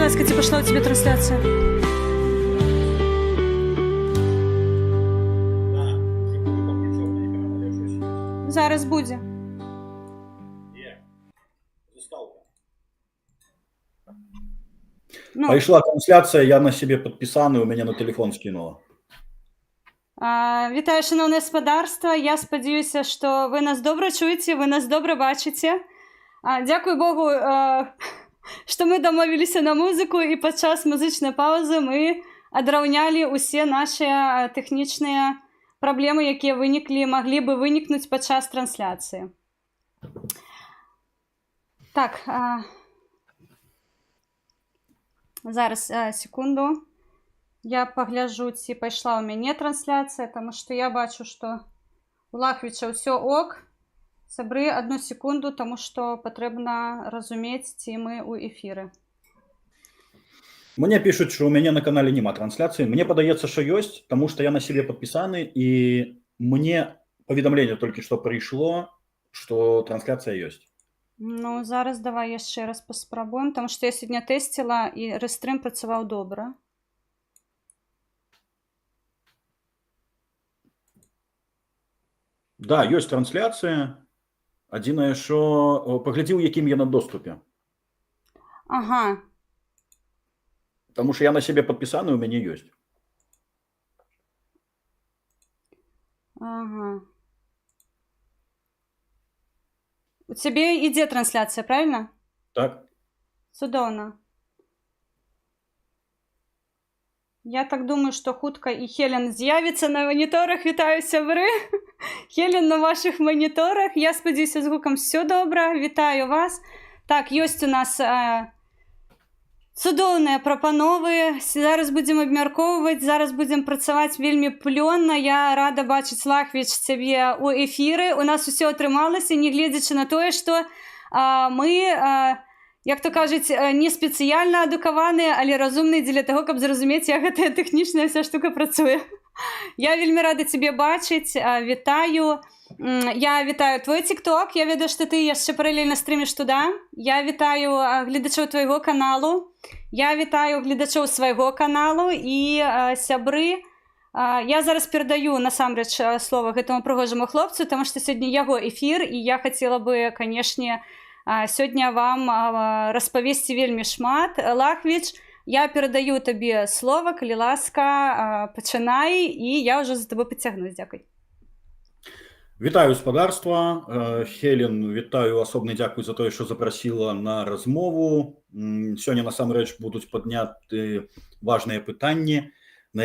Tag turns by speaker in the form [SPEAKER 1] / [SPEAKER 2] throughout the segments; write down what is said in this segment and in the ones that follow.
[SPEAKER 1] ласка, ці пішла у тебе трансляція? Зараз буде.
[SPEAKER 2] Ну, пришла трансляция, я на себе подписанный, у меня на телефон скинула.
[SPEAKER 1] Вітаю, шановне господарство. Я сподіваюся, що ви нас добре чуєте, ви нас добре бачите. Дякую Богу, що ми домовилися на музику, і під час музичної паузи ми одраўнялі усі наші технічні проблеми, які могли би виникнути під час трансляції. Так, зараз, секунду. Я погляжу, ці пайшла у мяне трансляція, тому що я бачу, що у Лахвіча все ок. Сабры, одну секунду, тому що потрібно розуміти, ці ми у ефірі.
[SPEAKER 2] Мне пишут, что у меня на канале нема трансляции. Мне подается, что есть, потому что я на себе подписанный, и мне поведомление только что пришло, что трансляция есть.
[SPEAKER 1] Ну, зараз давай ще раз поспробуємо, тому що я сьогодні тестила, і рестрим працював добре.
[SPEAKER 2] Да, есть трансляция. Одиное, что поглядел, яким я на доступе.
[SPEAKER 1] Ага.
[SPEAKER 2] Потому что я на себе подписанный, у меня есть.
[SPEAKER 1] Ага. У тебе іде трансляція, правильно?
[SPEAKER 2] Так.
[SPEAKER 1] Цудовно. Я так думаю, що хутка і Хелен з'явиться на моніторах. Вітаю, сябри! Хелен на ваших моніторах. Я сподіваюся, з гуком все добре. Вітаю вас. Так, есть у нас цудоўныя прапановы. Зараз будем абмяркоўваць, зараз будем працаваць вельмі плённа. Я рада бачыць, Лахвіч, цябе ў эфіры. У нас усё атрымалася, не гледзячы на тое, што мы, як то кажуць, не спецыяльна адукаваныя, але разумныя дзеля таго, каб зразумець, як гэтая тэхнічная вся штука працуе. Я вельмі рада цябе бачыць, вітаю. Я вітаю твой тик-ток, я ведаю, што ты яшчэ паралельна стрыміш туды. Я вітаю гледачоў твайго каналу, я вітаю гледачоў свайго каналу і сябры. Я зараз перадаю насамрэч слова гэтаму прыгожаму хлопцу, таму што сёння яго эфір, і я хацела бы, канешне, сёння вам распавесці вельмі шмат. Лахвіч, я перадаю табе слова, калі ласка, пачынай, і я ўжо за табой пацягнусь. Дзякуй.
[SPEAKER 2] Вітаю господарства. Хелен, вітаю, асобны дзякуй за тое, што запрасіла на размову. Сёння насамрэч будуць падняты важныя пытанні, на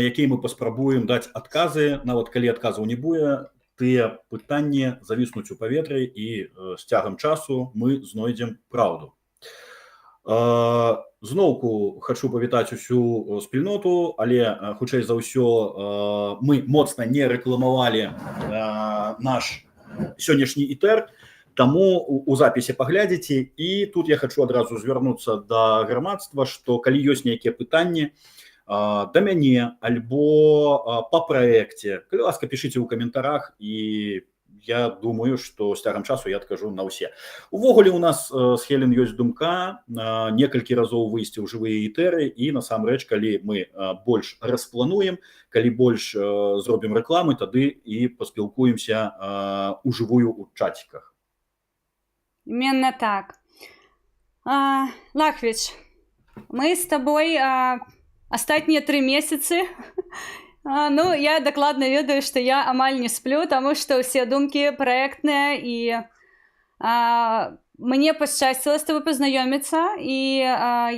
[SPEAKER 2] якія мы паспрабуем даць адказы. Нават калі адказаў не будзе, тыя пытанні завіснуць у паветры, і з цягам часу мы знойдзем праўду. Зноўку хачу павітаць усю спільноту, але хутчэй за ўсё мы моцна не рэкламавалі наш сённяшні ітэр, таму у запісе паглядзіце. І тут я хачу адразу звярнуцца да грамадства, што калі ёсць нейкія пытанні да мяне альбо па праекце, калі ласка, пішыце ў каментарах, і я думаю, што з цягам часу я адкажу на ўсе. Увогуле у нас з Хелен ёсць думка некалькі разоў выйсці ў жывыя ітэры, і насамрэч, калі мы больш расплануем, калі больш зробім рэкламы, тады і паспілкуемся у жывую ў чаціках.
[SPEAKER 1] Именно так. Лахвіч, мы з табой астатнія 3 месяцы. Ну, я дакладна ведаю, што я амаль не сплю, таму што ўсе думкі праектныя, і мне пашчасціла з тобой пазнаёміцца, і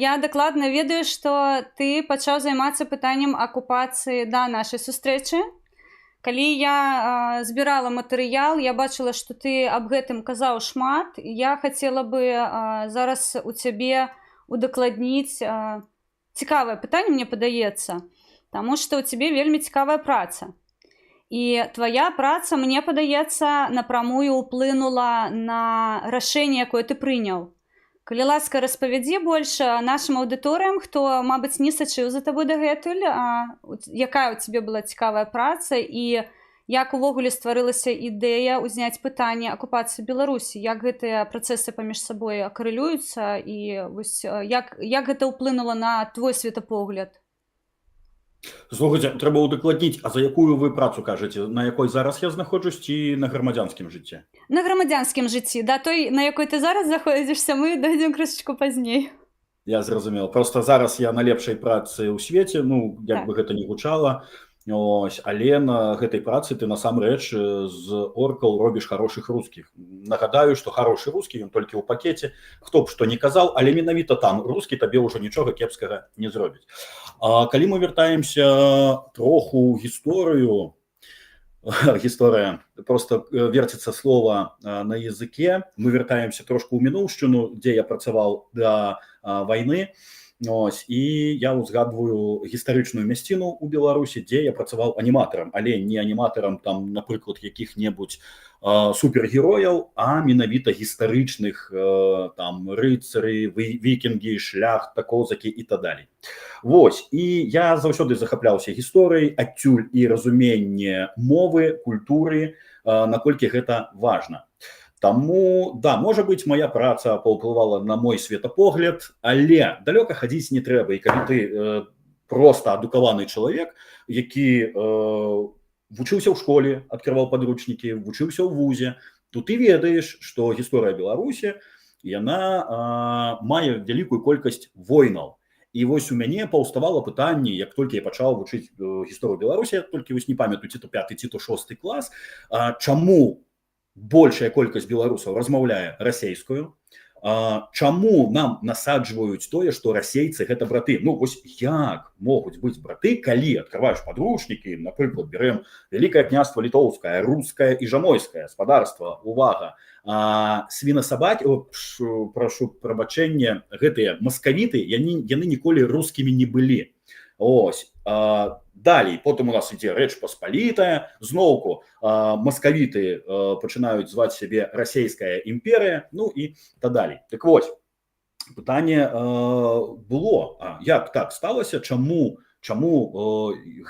[SPEAKER 1] я дакладна ведаю, што ты пачаў займацца пытаннем акупацыі да нашай сустрэчы. Калі я збірала матэрыял, я бачыла, што ты аб гэтым казаў шмат. Я хацела бы зараз у цябе удакладніць цікавае пытанне, мне падаецца, таму што ў цябе вельмі цікавая праца. І твая праца, мне падаецца, напрамую ўплынула на рашэнне, якое ты прыняў. Калі ласка, распавядзі больш нашым аўдыторыям, хто, мабыць, не сачыў за табой дагэтуль, якая ў цябе была цікавая праца, і як увогуле стварылася ідэя ўзняць пытанне акупацыі Беларусі, як гэтыя працэсы паміж сабой карэлююцца і вось як гэта ўплынула на твой светапогляд?
[SPEAKER 2] Слухайте, трэба ўдакладніць, а за якую вы працу кажаце, на якой зараз я знаходжусь ці на грамадзянскім жыцці?
[SPEAKER 1] На грамадзянскім жыцці, да, той, на якой ты зараз знаходзішся, мы дойдзем крышачку пазней.
[SPEAKER 2] Я зразумеў. Просто зараз я на лепшай працы ў свеце, ну, як бы гэта не гучала, ось, але на гэтай працы ты насамрэч з оркаў робіш хорошых рускіх. Нагадаю, што хорошы рускі, ён толькі ў пакеце, хто б што не казаў, але менавіта там рускі табе ўжо нічога кепскага не зробіць. А калі мы вяртаемся троху ў гісторыю, гісторыя, просто верціцца слова на языке, мы вяртаемся трошку ў мінуўшчыну, дзе я працаваў да вайны, ось, і я ўзгадваю гістарычную мясціну ў Беларусі, дзе я працаваў аніматарам, але не аніматарам там, напрыклад, якіх-небудзь супергерояў, а менавіта гістарычных там рыцары, вікінгі, шляхта, козакі і так далей. Вось, і я заўсёды захапляўся гісторыяй, адсюль і разуменне мовы, культуры, наколькі гэта важна. Таму, да, можа быць, моя праца паўплывала на мой светапогляд, але далёка хадзіць не трэба. І калі ты проста адукаваны чалавек, які вучыўся ў школе, адкрываў падручнікі, вучыўся ў вузе, то ты ведаеш, што гісторыя Беларусі, яна мае вялікую колькасць войнаў. І вось у мяне паўставала пытанне, як толькі я пачаў вучыць гісторыю Беларусі, толькі вось не памятаю, ці то 5-й, ці то 6-й клас, чаму большая колькасць беларусаў размаўляе расейскую, чаму нам насаджваюць тое, што расейцы гэта браты. Ну, вось як могуць быць браты, калі адкрываеш падручнікі, напрыклад, берем Вялікае княства Літоўскае, рускае і жамойскае спадарства, увага, свінасабакі, прашу прабачэння, гэтыя маскавіты, яны ніколі рускімі не былі. Ось, далей, потым у нас ідзе Рэч Паспалітая, зноўку маскавіты пачынаюць зваць сябе Расейская імперыя, ну і так далей. Так вось, пытанне было, як так сталася, чаму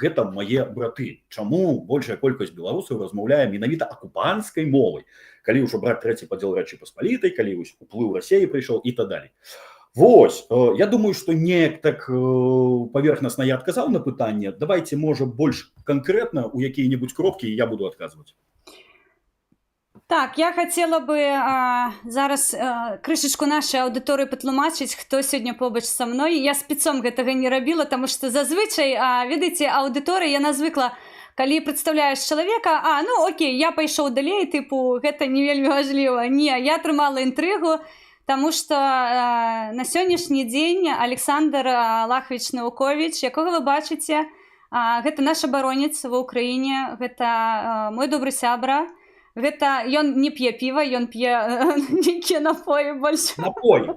[SPEAKER 2] гэта мае браты, чаму большая колькасць беларусаў размаўляе менавіта акупанцкай мовай, калі ўжо браць трэці падзел Рэчы Паспалітай, калі уплыў Расеі прыйшоў і так далей. Вось, я думаю, што неяк так паверхнасна я адказаў на пытанне. Давайте, можа, больш канкрэтна у якія-небудзь кропкі я буду адказваць.
[SPEAKER 1] Так, я хацела бы зараз крышачку нашай аўдыторыі патлумачыць, хто сёння побач са мной. Я спецом гэтага не рабіла, таму што зазвычай, ведаеце, аўдыторыя, яна звыкла, калі прадстаўляеш чалавека, ну окей, я пайшоў далей, тыпу, гэта не вельмі важліва. Не, я трымала інтрыгу, таму што на сённяшні дзень Александр Лахвіч Науковіч, якога вы бачыце, гэта наш абаронец ва ўкраіне, гэта мой добры сябра, гэта ён не п'е піва, ён п'е нейкія напоі больш.
[SPEAKER 2] Напой?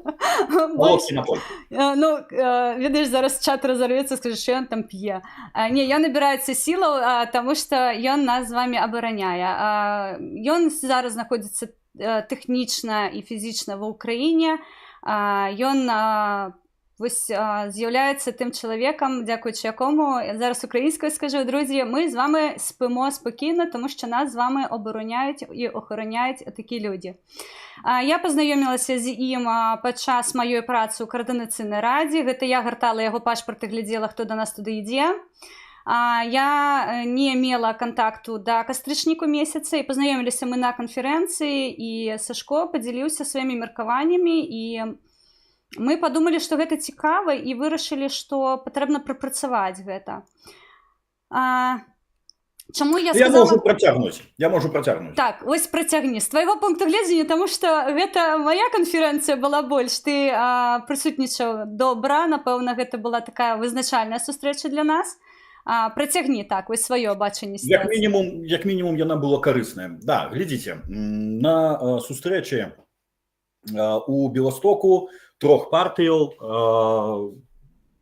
[SPEAKER 2] Малоскі напой.
[SPEAKER 1] Ну, ведаеш, зараз чат разорвецца, скажаш, што ён там п'е. Не, ён набіраецца сілаў, таму што ён нас з вамі абараняе. Ён зараз знаходзіцца тэхнічна і фізічна ва ўкраіне. Ён з'яўляецца тым чалавекам, дзякуючы якому, зараз украінскаю скажу, друзі, мы з вами спимо спокійно, тому що нас з вами обороняють і охороняють такі люди. Я пазнаёмілася з ім падчас маёй працы ў каардынацыйнай радзе. Гэта я гартала яго пашпарт і глядзела, хто да нас туды ідзе. Я не мела контакту до кастрычніку месяца, і пазнаёміліся мы на канферэнцыі, і Сашко падзяліўся сваімі меркаваннямі, і мы падумалі, што гэта цікава, і вырашылі, што патрэбна прапрацаваць гэта. Чаму я сказала...
[SPEAKER 2] Я можу працягнуць.
[SPEAKER 1] Так, вось працягні. З твайго пункту гледжання, таму што гэта моя канферэнцыя была больш. Ты прысутнічаў добра, напэўна, гэта была такая вызначальная сустрэча для нас. Працягні, так, вось сваё бачанне сітуацыі.
[SPEAKER 2] Як мінімум, яна была карысная. Да, глядзіце, на сустрэчы у Беластоку 3 партыяў,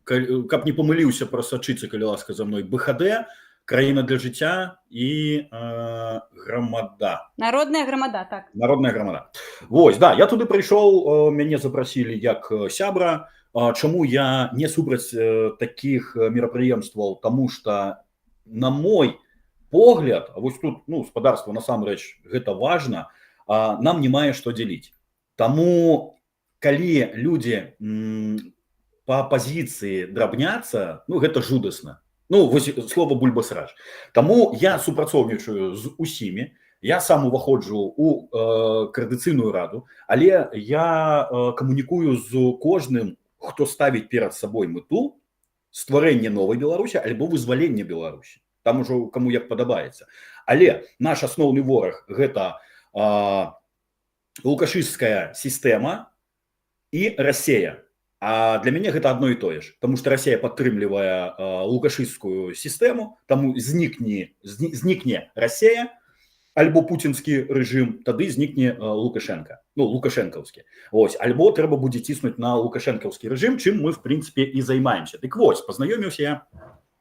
[SPEAKER 2] каб не памыліўся, прасачыцца, калі ласка за мной, БХД, Краіна для жыцця і грамада.
[SPEAKER 1] Народная грамада, так.
[SPEAKER 2] Народная грамада. Вось, да, я туды прыйшоў, мяне запрасілі як сябра. Чаму я не супраць такіх мерапрыемстваў? Таму што, на мой погляд, а вось тут, ну, спадарства насамрэч гэта важна, нам не мае што дзяліць. Таму, калі людзі па апазіцыі драбняцца, ну, гэта жудасна. Ну, вось слова бульбасрач. Таму я супрацоўнічаю з усімі, я сам уваходжу у коардынацыйную раду, але я камунікую з кожным, хто ставіць перад сабой мэту стварэння новай Беларусі альбо вызвалення Беларусі. Там ужо каму як падабаецца. Але наш асноўны вораг гэта лукашысцкая сістэма і Расія. А для мяне гэта адно і тое ж, таму што Расія падтрымлівае лукашысцкую сістэму, таму знікне Расія альбо пуцінскі рэжым, тады знікне Лукашенко, ну, лукашэнкаўскі. Вось, альбо трэба будзе ціснуць на лукашэнкаўскі рэжым, чым мы, в прынцыпе, і займаемся. Дык вось, пазнаёміўся я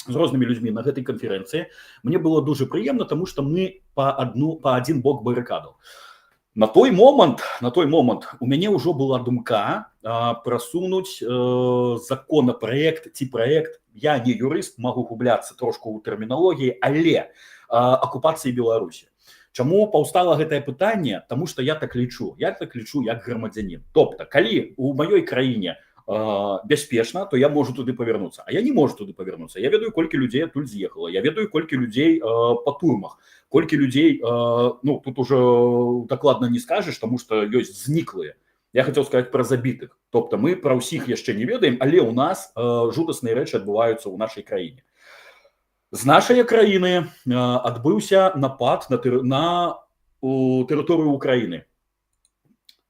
[SPEAKER 2] з рознымі людзьмі на гэтай канферэнцыі. Мне было дужа прыемна, таму што мы па адзін бок барыкадаў. На той момант у мяне ўжо была думка прасунуць законапраект ці праект, я не юрыст, магу губляцца трошку ў тэрміналогіі, але акупацыі Беларусі. Чаму паўстала гэтае пытанне? Таму што я так лічу як грамадзянін. Тобто, калі у маёй краіне бяспечна, то я можу туды павярнуцца. А я не можу туды павярнуцца. Я ведаю, колькі людзей адтуль з'ехала, я ведаю, колькі людзей па турмах, колькі людзей, ну, тут уже дакладна не скажаш, таму што ёсць зніклыя. Я хацеў сказаць пра забітых. Тобто мы пра ўсіх яшчэ не ведаем, але ў нас жудасныя рэчы адбываюцца ў нашай краіне. З нашай краіны адбыўся напад на тэрыторыю Украіны.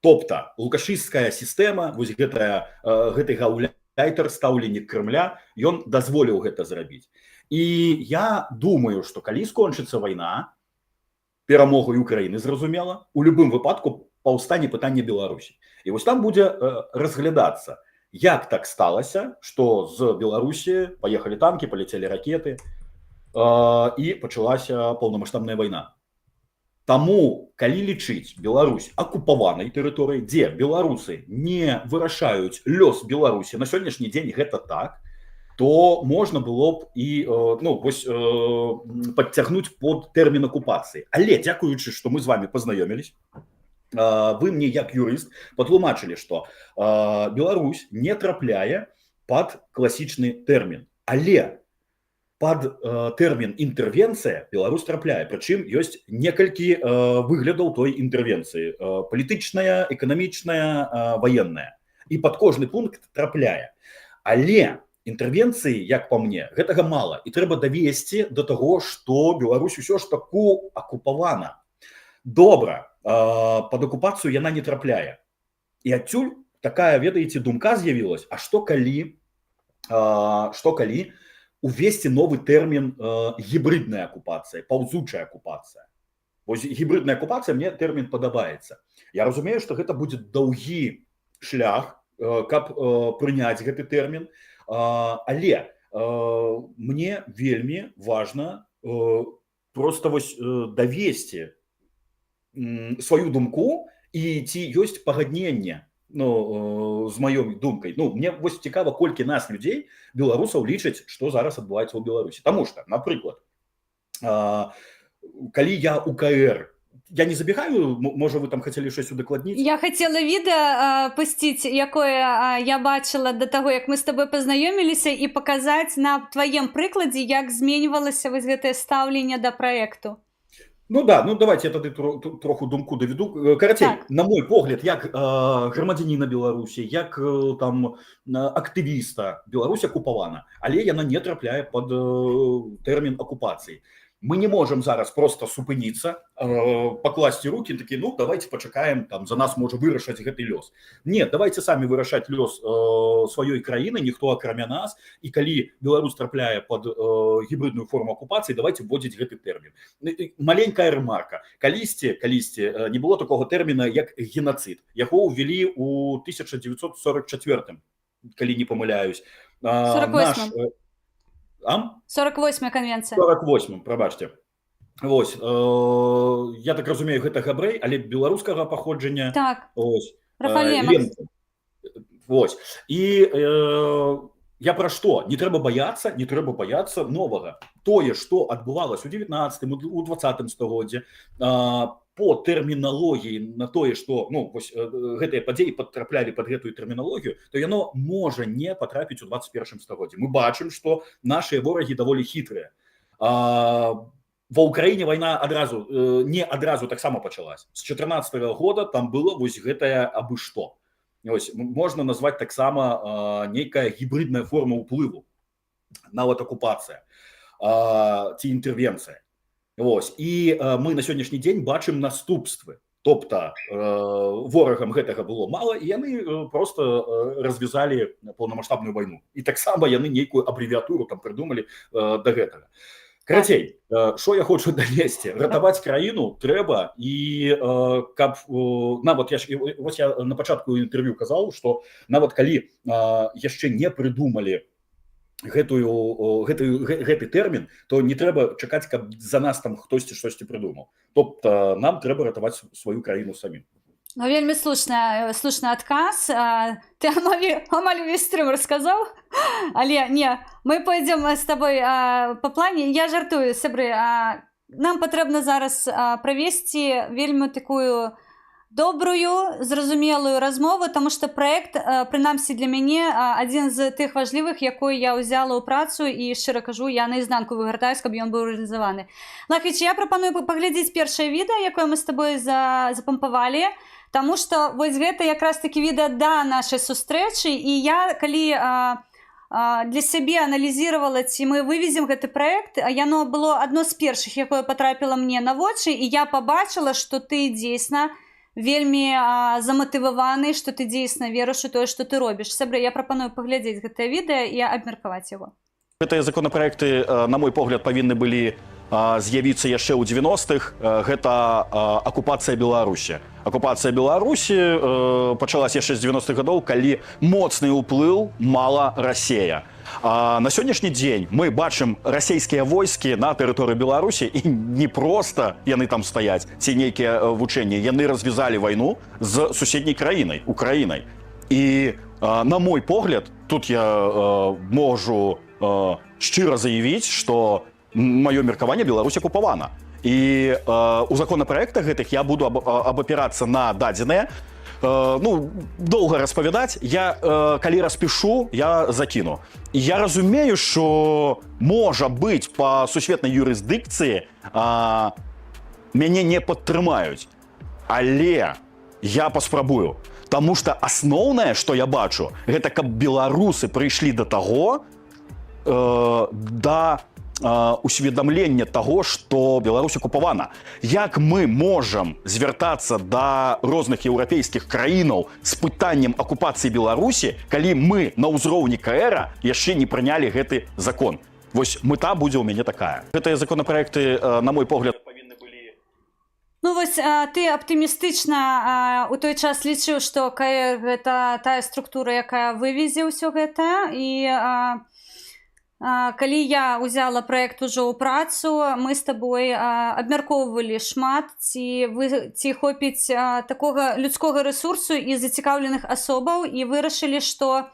[SPEAKER 2] Тобто лукашысцкая сістэма, вось гэты гаўляйтар, стаўленнік Крымля, ён дазволіў гэта зрабіць. І я думаю, што калі скончыцца вайна, перамогай Украіны, зразумела, у любым выпадку паўстане пытанне Беларусі. І вось там будзе разглядацца, як так сталася, што з Беларусі паехалі танкі, паляцелі ракеты, і пачалася паўнамаштабная вайна. Таму, калі лічыць Беларусь акупаванай тэрыторыяй, дзе беларусы не вырашаюць лёс Беларусі, на сённяшні дзень гэта так, то можна было б і падцягнуць под тэрмін акупацыі. Але дзякуючы, што мы з вами пазнаёмілись, вы мне як юрыст патлумачылі, што Беларусь не трапляе пад класічны тэрмін. Але пад тэрмін інтэрвенцыя Беларусь трапляе, прычым ёсць некалькі выглядаў той інтэрвенцыі: палітычная, эканамічная, ваенная. І пад кожны пункт трапляе. Але інтэрвенцыі, як па мне, гэтага мала. І трэба давесці да таго, што Беларусь усё ж таку акупавана. Добра, пад акупацыю яна не трапляе. І адсюль такая, ведаеце, думка з'явілась: а што калі увесці новы тэрмін гібридная акупацыя, паўзучая акупацыя. Вось гібридная акупацыя, мне тэрмін падабаецца. Я разумею, што гэта будзе даўгі шлях, каб прыняць гэты тэрмін, але мне вельмі важна проста вось давесці сваю думку і ці ёсць пагадненне з маёй думкай. Мне вось цікава, колькі нас, людзей, беларусаў, лічаць, што зараз адбываецца ў Беларусі. Таму што, напрыклад, калі я у КР, я не забегаю, можа, вы там хацелі щось удакладніць?
[SPEAKER 1] Я хацела відэа пусціць, якое я бачыла да таго, як мы з табой пазнаёміліся, і паказаць на тваім прыкладзе, як зменьвалася вось гэтае стаўленне да праекту.
[SPEAKER 2] Давайте я тады троху думку даведу. Карацей,
[SPEAKER 1] Так.
[SPEAKER 2] на мой погляд, як грамадзяніна Беларусі, як там актывіста, Беларусь акупавана, але яна не трапляе пад тэрмін акупацыі. Мы не можем зараз просто супыніцца, пакласці рукі, такі, давайте пачакаем, там за нас можа вырашаць гэты лёс. Не, давайте самі вырашаць лёс сваёй краіны, ніхто акрамя нас, і калі Беларусь трапляе пад гібридную форму акупацыі, давайте вводзіць гэты тэрмін. Маленькая ремарка. Калісьці не было такога тэрміна, як геноцид. Яго ўвялі ў 1944, калі не памыляюсь.
[SPEAKER 1] 48. 48-я конвенція.
[SPEAKER 2] 48, прабачце. Вось, я так разумею, гэта габрэй, але беларускага паходжання.
[SPEAKER 1] Так,
[SPEAKER 2] Вось.
[SPEAKER 1] Рафалемак.
[SPEAKER 2] Вось. І я пра што? Не трэба баяцца новага. Тое, што адбывалася ў 19 у 20 стагоддзі, по тэрміналогіі на тое, што гэтыя падзеі падтраплялі пад гэтую тэрміналогію, то яно можа не патрапіць у 21 стагоддзі. Мы бачым, што нашыя ворагі даволі хітрыя. Ва ўкраіне вайна не адразу таксама пачалась. З 14 года там было вось гэтае абы што. Можна назваць таксама нейкая гібридная форма ўплыву, нават акупацыя ці інтэрвенцыя. І мы на сённяшні дзень бачым наступствы. Тобто ворагам гэтага было мала, і яны просто развязалі паўнамасштабную вайну. І таксама яны нейкую абрэвіатуру там прыдумалі да гэтага. Карацей, што я хочу давесці? Ратаваць краіну трэба, і каб нават я на пачатку інтэрв'ю казаў, што нават калі яшчэ не прыдумалі гэты тэрмін, то не трэба чакаць, каб за нас там хтосьці штосьці прыдумаў. Тобто нам трэба ратаваць сваю краіну самім.
[SPEAKER 1] Ну, вельмі слушны адказ. Ты амаль увесь стрым расказаў, але не, мы пойдзем з табой па плане. Я жартую, сябры, нам патрэбна зараз правесці вельмі такую добрую, зразумелую размову, таму што праект, прынамсі для мяне, адзін з тых важлівых, якой я ўзяла ў працу, і шчыра кажу, я наізнанку вывяртаюсь, каб ён быў рэалізаваны. Лахвіч, я прапаную паглядзець першае відэа, якое мы з табой запампавалі, таму што вось гэта якраз такі відэа да нашай сустрэчы, і я, калі для сябе аналізировала, ці мы вывезем гэты праект, яно было адно з першых, якое патрапіла мне на вочы, і я пабачыла, што ты дзейсна вельмі заматываваны, што ты дзейсна верыш у тое, што ты робіш. Сябры, я прапаную паглядзець гэтае відэа і абмеркаваць яго.
[SPEAKER 3] Гэтыя законапраекты, на мой погляд, павінны былі з'явіцца яшчэ ў 90-х. Гэта акупацыя Беларусі. Акупацыя Беларусі пачалася яшчэ з 90-х гадоў, калі моцны ўплыў мала Расея. На сённяшні дзень мы бачым расійскія войскі на тэрыторыі Беларусі, і не проста яны там стаяць, ці нейкія вучэнні. Яны развязалі вайну з суседняй краінай, Украінай. І, на мой погляд, тут я можу шчыра заявіць, што маё меркаванне, Беларусь акупавана. І у законапраектах гэтых я буду абапірацца на дадзеныя. Доўга распавядаць, я калі распішу, я закіну. І я разумею, што можа быць па сусветнай юрысдыкцыі мяне не падтрымаюць. Але я паспрабую. Таму што асноўнае, што я бачу, гэта каб беларусы прыйшлі да таго, да усведамлення таго, што Беларусь акупавана. Як мы можам звяртацца да розных еўрапейскіх краінаў з пытаннем акупацыі Беларусі, калі мы на ўзроўні КР яшчэ не прынялі гэты закон? Вось мэта будзе ў мяне такая. Гэтыя законапраекты, на мой погляд, павінны былі...
[SPEAKER 1] Ну вось ты аптымістычна у той час лічыў, што КР гэта тая структура, якая вывезе ўсё гэта, і калі я ўзяла праект ужо ў працу, мы з табой абмяркоўвалі шмат, ці хопіць такога людскога рэсурсу і зацікаўленых асобаў, і вырашылі, што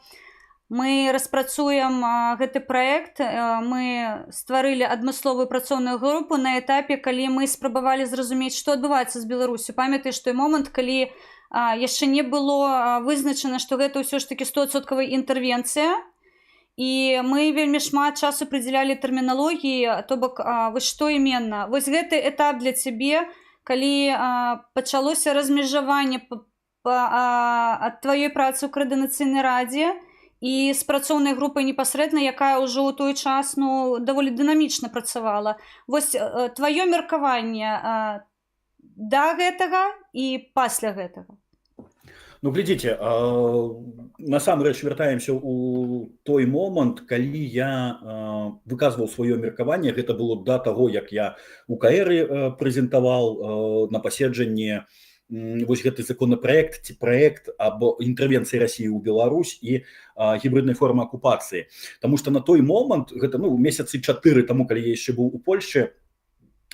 [SPEAKER 1] мы распрацуем гэты праект. Мы стварылі адмысловую працоўную групу на этапе, калі мы спрабавалі зразумець, што адбываецца з Беларусю. Памятаеш той момант, калі яшчэ не было вызначана, што гэта ўсё ж такі 100% інтэрвенцыя. І мы вельмі шмат часу прыдзялялі тэрміналогіі, то бок, вось што іменна. Вось гэты этап для цябе, калі пачалося размежаванне ад тваёй працы ў Каардынацыйнай радзе і з працоўнай групай непасрэдна, якая ўжо ў той час даволі дынамічна працавала. Вось тваё меркаванне да гэтага і пасля гэтага.
[SPEAKER 2] Ну, глядзіце, насамрэч вяртаемся ў той момант, калі я выказваў сваё меркаванне. Гэта было да таго, як я у КР прэзентаваў на паседжанні вось гэты законапраект ці праект аб інтэрвенцыі Расіі ў Беларусь і гібриднай формы акупацыі. Таму што на той момант, гэта месяцы 4 таму, калі я яшчэ быў у Польшчы,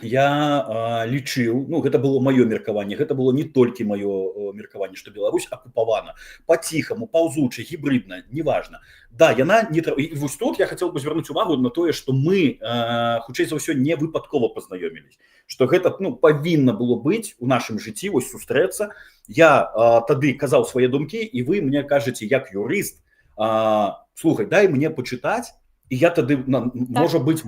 [SPEAKER 2] я лічыў, ну гэта было маё меркаванне, гэта было не толькі маё меркаванне, што Беларусь акупавана па-ціхаму, паўзуча, гібридна, неважна. Да, яна не і вось тут я хацеў бы звярнуць увагу на тое, што мы хутчэй за ўсё не выпадкова пазнаёмілись, што гэта ну павінна было быць у нашым жыцці вось сустрэцца. Я тады казаў свае думкі і вы мне кажаце як юрыст, слухай, дай мне пачытаць. І я тады можа быць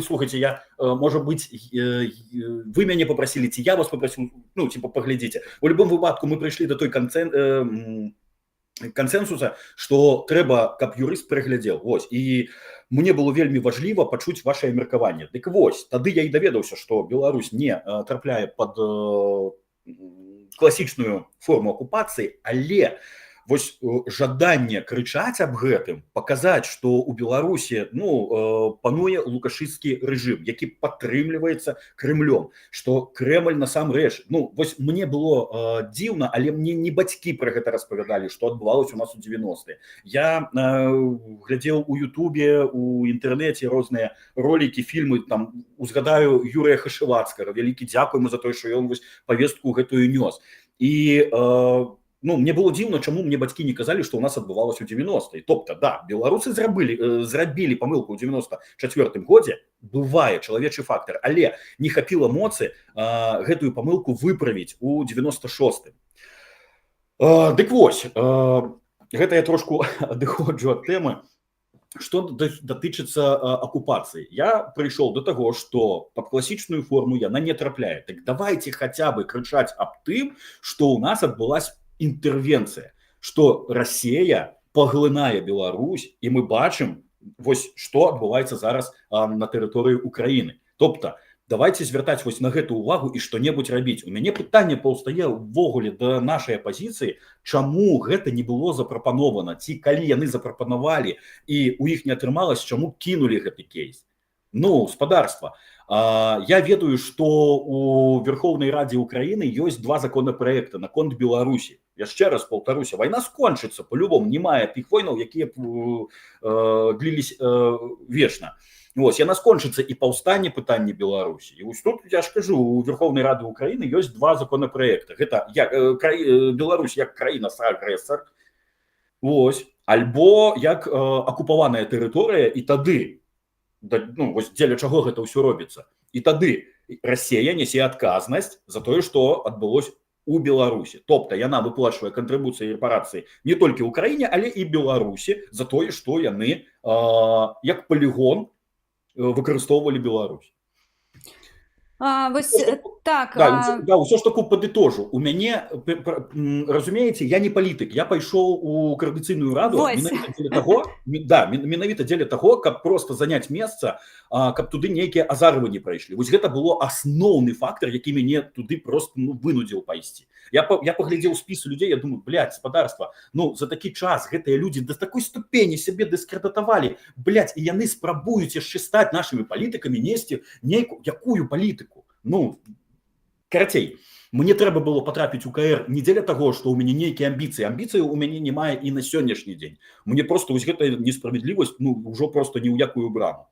[SPEAKER 2] слухайте, я можа быць вы мяне попросили, ці я вас попросил, ну типа паглядзіце. У любом выпадку мы прыйшлі до той кансенсуса, што трэба каб юрыст прыглядзеў. Вось і мне было вельмі важліва пачуць вашае меркаванне. Дык вось тады я і даведаўся, што Беларусь не трапляе пад класічную форму акупацыі, але вось жаданне крычаць аб гэтым, паказаць, што ў Беларусі ну пануе лукашысцкі рэжым, які падтрымліваецца Крэмлём, што Крэмль насамрэч, ну вось мне было дзіўна, але мне не бацькі пра гэта распавядалі, што адбывалася у нас у 90-е. Я глядзеў у Ютубе, у інтэрнэце розныя ролікі, фільмы, там узгадаю Юрыя Хашывацкага, вялікі дзякуй за тое, што ён вось павестку гэтую нёс. І ну, мне было дзіўна, чаму мне бацькі не казалі, што ў нас адбывалася ў 90-е. Тобто, да, беларусы зрабілі памылку ў 94-м годзе, бывае чалавечы фактор, але не хапіла моцы гэтую памылку выправіць у 96-м. Дык вось, гэта я трошку адыходжу ад тэмы. Што датычыцца акупацыі, я прыйшоў до таго, што пад класічную форму яна не трапляе. Так давайте хаця бы крычаць аб тым, што ў нас адбылася інтэрвенцыя, што Расія паглынае Беларусь, і мы бачым вось што адбываецца зараз на тэрыторыі Украіны. Тобто давайте звяртаць вось на гэту увагу і што-небудзь рабіць. У мяне пытанне паўстае ўвогуле да нашай апазіцыі, чаму гэта не было запрапанована, ці калі яны запрапанавалі і у іх не атрымалася, чаму кінулі гэты кейс. Ну, спадарства, я ведаю, што у Верховнай Радзе Украіны ёсць два законапраекта наконт Беларусі. Яшчэ раз паўтаруся, вайна скончыцца по-любому, не мае тых войнаў, якія дліліся вечна. Вось, яна скончыцца і паўстане пытанне Беларусі. І вось тут я ж кажу, у Верховнай Рады Украіны ёсць два законапраекта. Гэта Беларусь як краіна-агрэсар, вось, альбо як акупаваная тэрыторыя, і тады ну, вось дзеля чаго гэта ўсё робіцца. І тады Расія нясе адказнасць за тое, што адбылося у Беларусі. Тобто яна выплачвае кантрыбуцыі і рэпарацыі не толькі ў краіне, але і Беларусі за тое, што яны як полігон выкарыстоўвалі Беларусь.
[SPEAKER 1] Вось так.
[SPEAKER 2] Да, ўсё ж таку падытожу. У мяне, разумееце, я не палітык, я пайшоў у Коордынацыйную раду менавіта дзеля таго, каб просто заняць месца, каб туды нейкія азаровы не прайшлі. Вось гэта было асноўны фактор, які мяне туды просто вынудзіў пайсці. Я паглядзеў спіс людей, я думаю, блядь, спадарства, ну за такі час гэтыя людзі да такой ступені сябе дыскрэдытавалі, блядь, і яны спрабуюць яшчэ стаць нашымі палітыкамі, несці нейкую якую палітыку. Ну, карацей, мне трэба было патрапіць у КР не дзеля таго, што ў мяне нейкія амбіцыі. Амбіцыі ў мяне не мае і на сённяшні дзень. Мне просто вось гэтая несправядлівасць, ну, ўжо просто ні ў якую браму.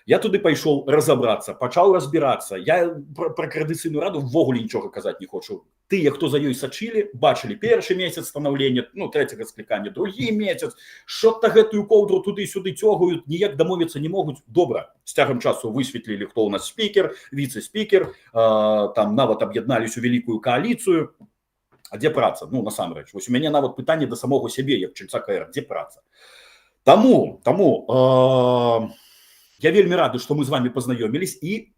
[SPEAKER 2] Я туды пайшоў разабрацца, пачаў разбірацца. Я пра Коордынацыйную раду ввогуле нічога казаць не хочу. Тыя, хто за ёй сачылі, бачылі першы месяц станаўлення, ну, трэцяга склікання, другі месяц, што-то гэтую коўдру туды-сюды цёгаюць, ніяк дамовіцца не могуць. Добра, з цягам часу высветлілі, хто ў нас спікер, віцэ-спікер, там нават аб'яднались у вялікую кааліцыю. А дзе праца? Ну, насамрэч, вось у мяне нават пытанне да самога сябе, як чальца КР, дзе праца? Таму я вельмі рады, што мы з вами пазнаёмілись, і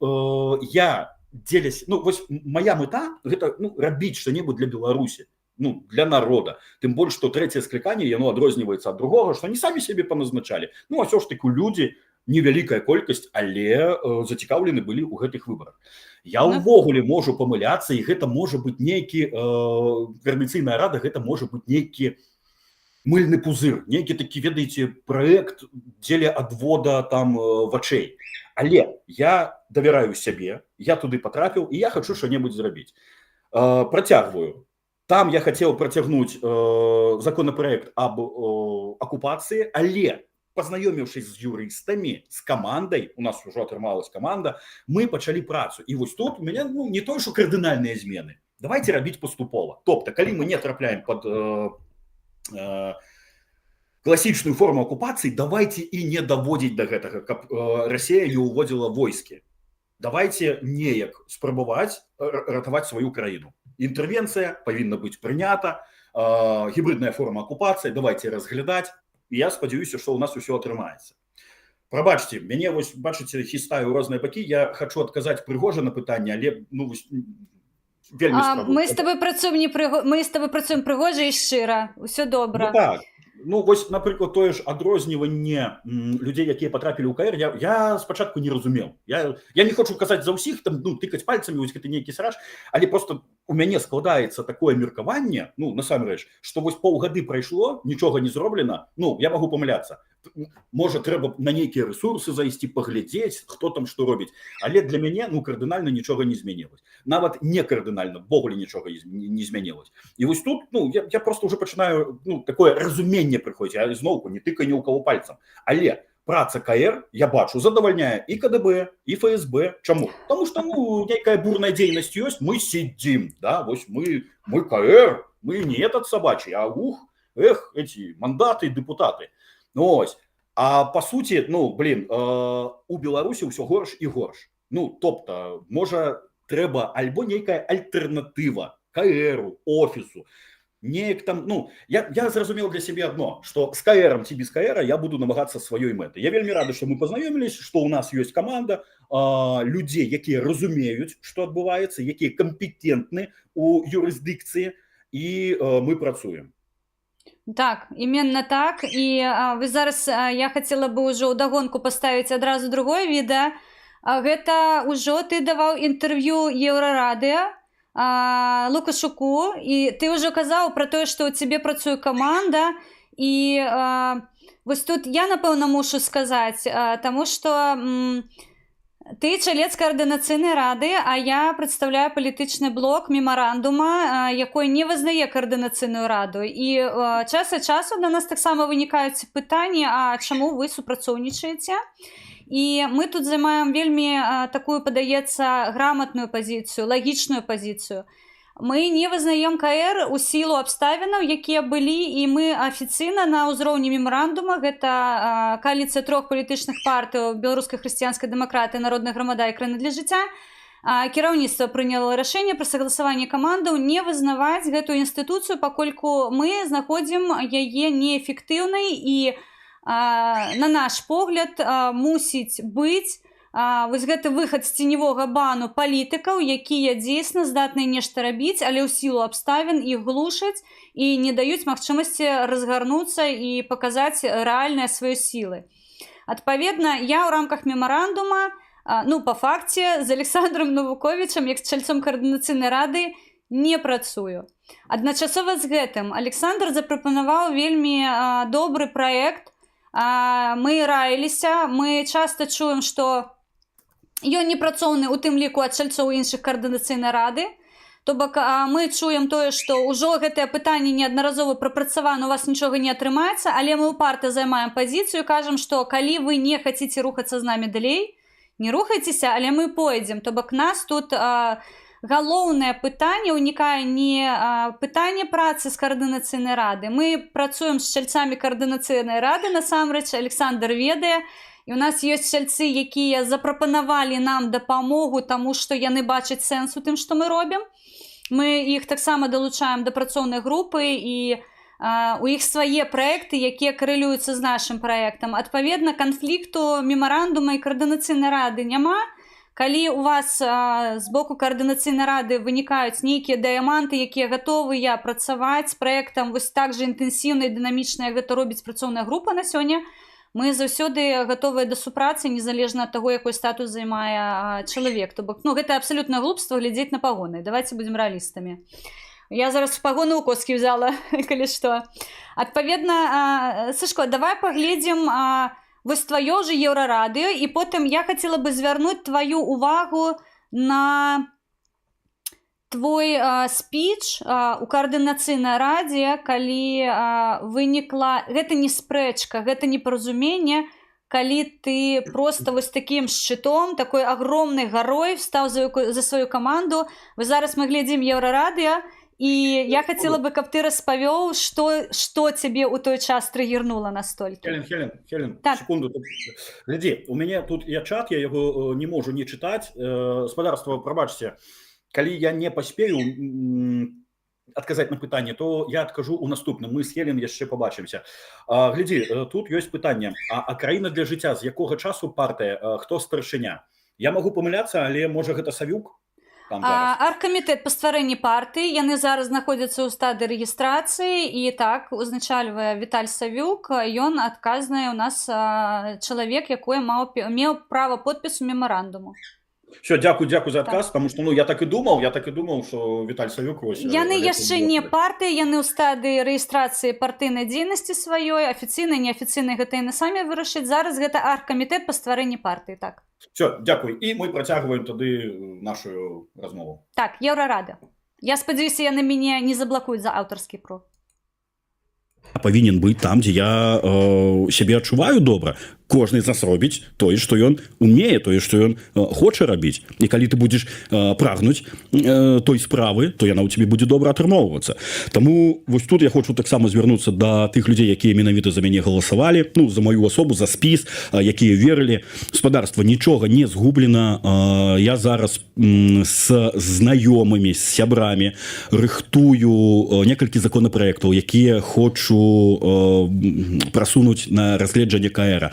[SPEAKER 2] я дзелясь, ну, вось моя мэта гэта ну, рабіць што-небудзь для Беларусі, ну, для народа. Тым больш, што трэцяе скліканне, яно адрозніваецца ад другога, што не самі сябе паназначалі. Ну, а ўсё ж таки людзі, невялікая колькасць, але зацікаўлены былі ў гэтых выбарах. Я ўвогуле можу памыляцца, і гэта можа быць нейкі, Коордынацыйная рада, гэта можа быць нейкі мыльны пузыр, нейкі такі, ведаеце, праект дзеля адвода там вачэй. Але я давяраю сябе, я туды патрапіў, і я хачу што-небудзь зрабіць. Працягваю. Там я хацеў працягнуць законапраект аб акупацыі, але познаёміўшись з юрыстамі, з камандай, у нас ўжо атрымалась каманда, мы пачалі працу. І вось тут у мяне не то, што кардынальныя змены. Давайте рабіць паступова. Тобто, калі мы не трапляем пад класічную форму акупацыі, давайте і не даводзіць да гэтага, каб Расія не ўводзіла войскі. Давайте неяк спрабаваць ратаваць сваю краіну. Інтэрвенцыя павінна быць прынята, гібридная форма акупацыі, давайте разглядаць. І я спадзяюся, што ў нас усё атрымаецца. Прабачце, мяне вось бачыце хістаю ў розныя бакі, я хачу адказаць прыгожа на пытанне, але вельмі спрабую.
[SPEAKER 1] Мы з табой працуем прыгожа і шчыра, усё добра.
[SPEAKER 2] Ну так. Ну, вось, напрыклад, тое ж адрозніванне людзей, якія патрапілі ў КР, я спачатку не разумеў. Я не хочу казаць за ўсіх, там, тыкаць пальцамі, вось гэта нейкі сраж, але просто у мяне складаецца такое меркаванне, насамрэч, што вось паўгады прайшло, нічога не зроблена, я магу памыляцца. Можа, трэба на нейкія рэсурсы зайсці, паглядзець, хто там што робіць. Але для мяне, кардынальна нічога не змянілось. Нават не кардынальна, ввогуле нічога не змянілось. І вось тут, я просто уже пачынаю, такое разуменне прыходзіць, я зноўку не тыкаю ні ў каго пальцам. Але праца КР, я бачу, задавальняе і КДБ, і ФСБ. Чаму? Таму што, нейкая бурная дзейнасць ёсць, мы сидзім, да, вось мы КР, мы не этот собачий, а эти мандаты, депутаты. Ось. А по суті, у Беларусі ўсё горш і горш. Тобто, можа, трэба альбо нейкая альтэрнатыва КРу, офісу. Неяк там, я зразумеў для сябе адно, што з КРом ці без КРа я буду намагацца сваёй мэты. Я вельмі рады, што мы пазнаёмілись, што ў нас ёсць каманда людзей, якія разумеюць, што адбываецца, якія кампетентны у юрысдыкцыі, і мы працуем.
[SPEAKER 1] Так, именно так. І вы зараз, я хацела бы ўжо ўдагонку паставіць адразу другое відэа. Гэта ўжо ты даваў інтэрв'ю Еўрарадыё Лукашуку, і ты ўжо казаў пра тое, што ў цябе працуе каманда, і вось тут я, напэўна, мушу сказаць, таму што ты чалец каардынацыйнай рады, а я прадстаўляю палітычны блок мемарандума, якой не вызнае каардынацыйную раду. І час ад часу да нас таксама вынікаюць пытанні, а чаму вы супрацоўнічаеце? І мы тут займаем вельмі такую, падаецца, граматную пазіцыю, лагічную пазіцыю. Мы не вызнаем КР у сілу абставінаў, якія былі, і мы афіцыйна на ўзроўні мемарандума, гэта коаліцыя 3 палітычных партый беларускай хрысціянскай дэмакратыі, народная грамада і краіна для жыцця, кіраўніцтва прыняло рашэнне пра сагласаванне камандаў не вызнаваць гэтую інстытуцыю, пакольку мы знаходзім яе неэфектыўнай і, на наш погляд, мусіць быць вось гэты выхад з ценевога бану палітыкаў, якія дзейсна здатныя нешта рабіць, але ў сілу абставін іх глушаць і не даюць магчымасці разгарнуцца і паказаць рэальныя свае сілы. Адпаведна, я ў рамках мемарандума, па факце, з Александром Навуковічам, як з чальцом каардынацыйнай рады, не працую. Адначасова з гэтым Александр запрапанаваў вельмі добры праект. Мы раіліся, мы часта чуем, што ён непрацоўны у тым ліку ад чальцоў іншых каардынацыйнай рады. То бок мы чуем тое, што ўжо гэтае пытанне неаднаразова прапрацавана, у вас нічога не атрымаецца, але мы ўпарта займаем пазіцыю, кажам, што калі вы не хацеце рухацца з намі далей, не рухайцеся, але мы пойдзем. То бок нас тут галоўнае пытанне ўнікае не пытанне працы з каардынацыйнай рады. Мы працуем з чальцамі каардынацыйнай рады, насамрэч, Александр ведае, і у нас ёсць чальцы, якія запрапанавалі нам дапамогу, таму што яны бачаць сэнс у тым, што мы робім. Мы іх таксама далучаем да працоўнай групы, і у іх свае праекты, якія карэлююцца з нашым праектам. Адпаведна, канфлікту мемарандума і каардынацыйнай рады няма. Калі у вас з боку каардынацыйнай рады вынікаюць нейкія дыяманты, якія гатовыя працаваць з праектам вось так жа інтэнсіўна і дынамічна, як гэта робіць працоўная група на сёння, мы заўсёды гатовыя да супрацы, незалежна ад таго, якой статус займае чалавек. То бок, гэта абсалютна глупства глядзець на пагоны. Давайте будзем рэалістамі. Я зараз пагоны ў коскі взяла, калі што. Адпаведна, Сашко, давай паглядзім вось твоё же Еўрарадыё, і потым я хацела бы звярнуць твою увагу на твой спіч у каардынацыйнай радзе, калі вынікла, гэта не спрэчка, гэта непаразуменне, калі ты просто вось таким шчытом, такой агромнай гарой встаў за сваю каманду. Вы зараз мы глядзім Еўрарадыё, і я хацела бы, каб ты распавёў, што цябе ў той час трыгернула настолькі.
[SPEAKER 2] Хелен,
[SPEAKER 1] Так.
[SPEAKER 2] секунду. Гляди, у меня тут я чат, я его не могу не читать. Господарство, пробачьте, коли я не поспею отказать на питание, то я откажу у наступным. Мы с Хелен еще побачимся. Гляди, тут есть питание. А країна для життя, з якого часу партия, хто старшиня? Я могу помиляться, але може гэта Савюк?
[SPEAKER 1] Аргкамітэт па стварэнні партыі, яны зараз знаходзяцца ў стадыі рэгістрацыі, і так узначальвае Віталь Савюк, ён адказны у нас чалавек, якой меў права подпісу мемарандуму.
[SPEAKER 2] Все, дякую за отказ, потому что я так и думал, что Виталь Савюк...
[SPEAKER 1] Яны яшчэ не партыі, яны ў стадыі рэгістрацыі партыйнай дзейнасці сваёй, афіцыйнай, неафіцыйнай, гэта яны самі вырашаць. Зараз гэта аргкамітэт па стварэнні партыі, так.
[SPEAKER 2] Все, дякую. І мы працягваем тады нашу размову.
[SPEAKER 1] Так, Еўрарада. Я спадзяюся, яны мяне не заблакуюць за аўтарскі прав.
[SPEAKER 4] Павінен быць там, дзе я сябе адчуваю добра. Кожны з нас робіць тое, што ён умее, тое, што ён хоча рабіць. І калі ты будзеш прагнуць той справы, то яна ў цябе будзе добра атрымоўвацца. Таму вось тут я хочу таксама звярнуцца да тых людзей, якія менавіта за мяне галасавалі, за маю асобу, за спіс, якія верылі. Господарства, нічога не згублена. Я зараз з знаёмымі, з сябрамі рыхтую некалькі законапраектаў, якія хочу прасунуць на разгледжанне КР.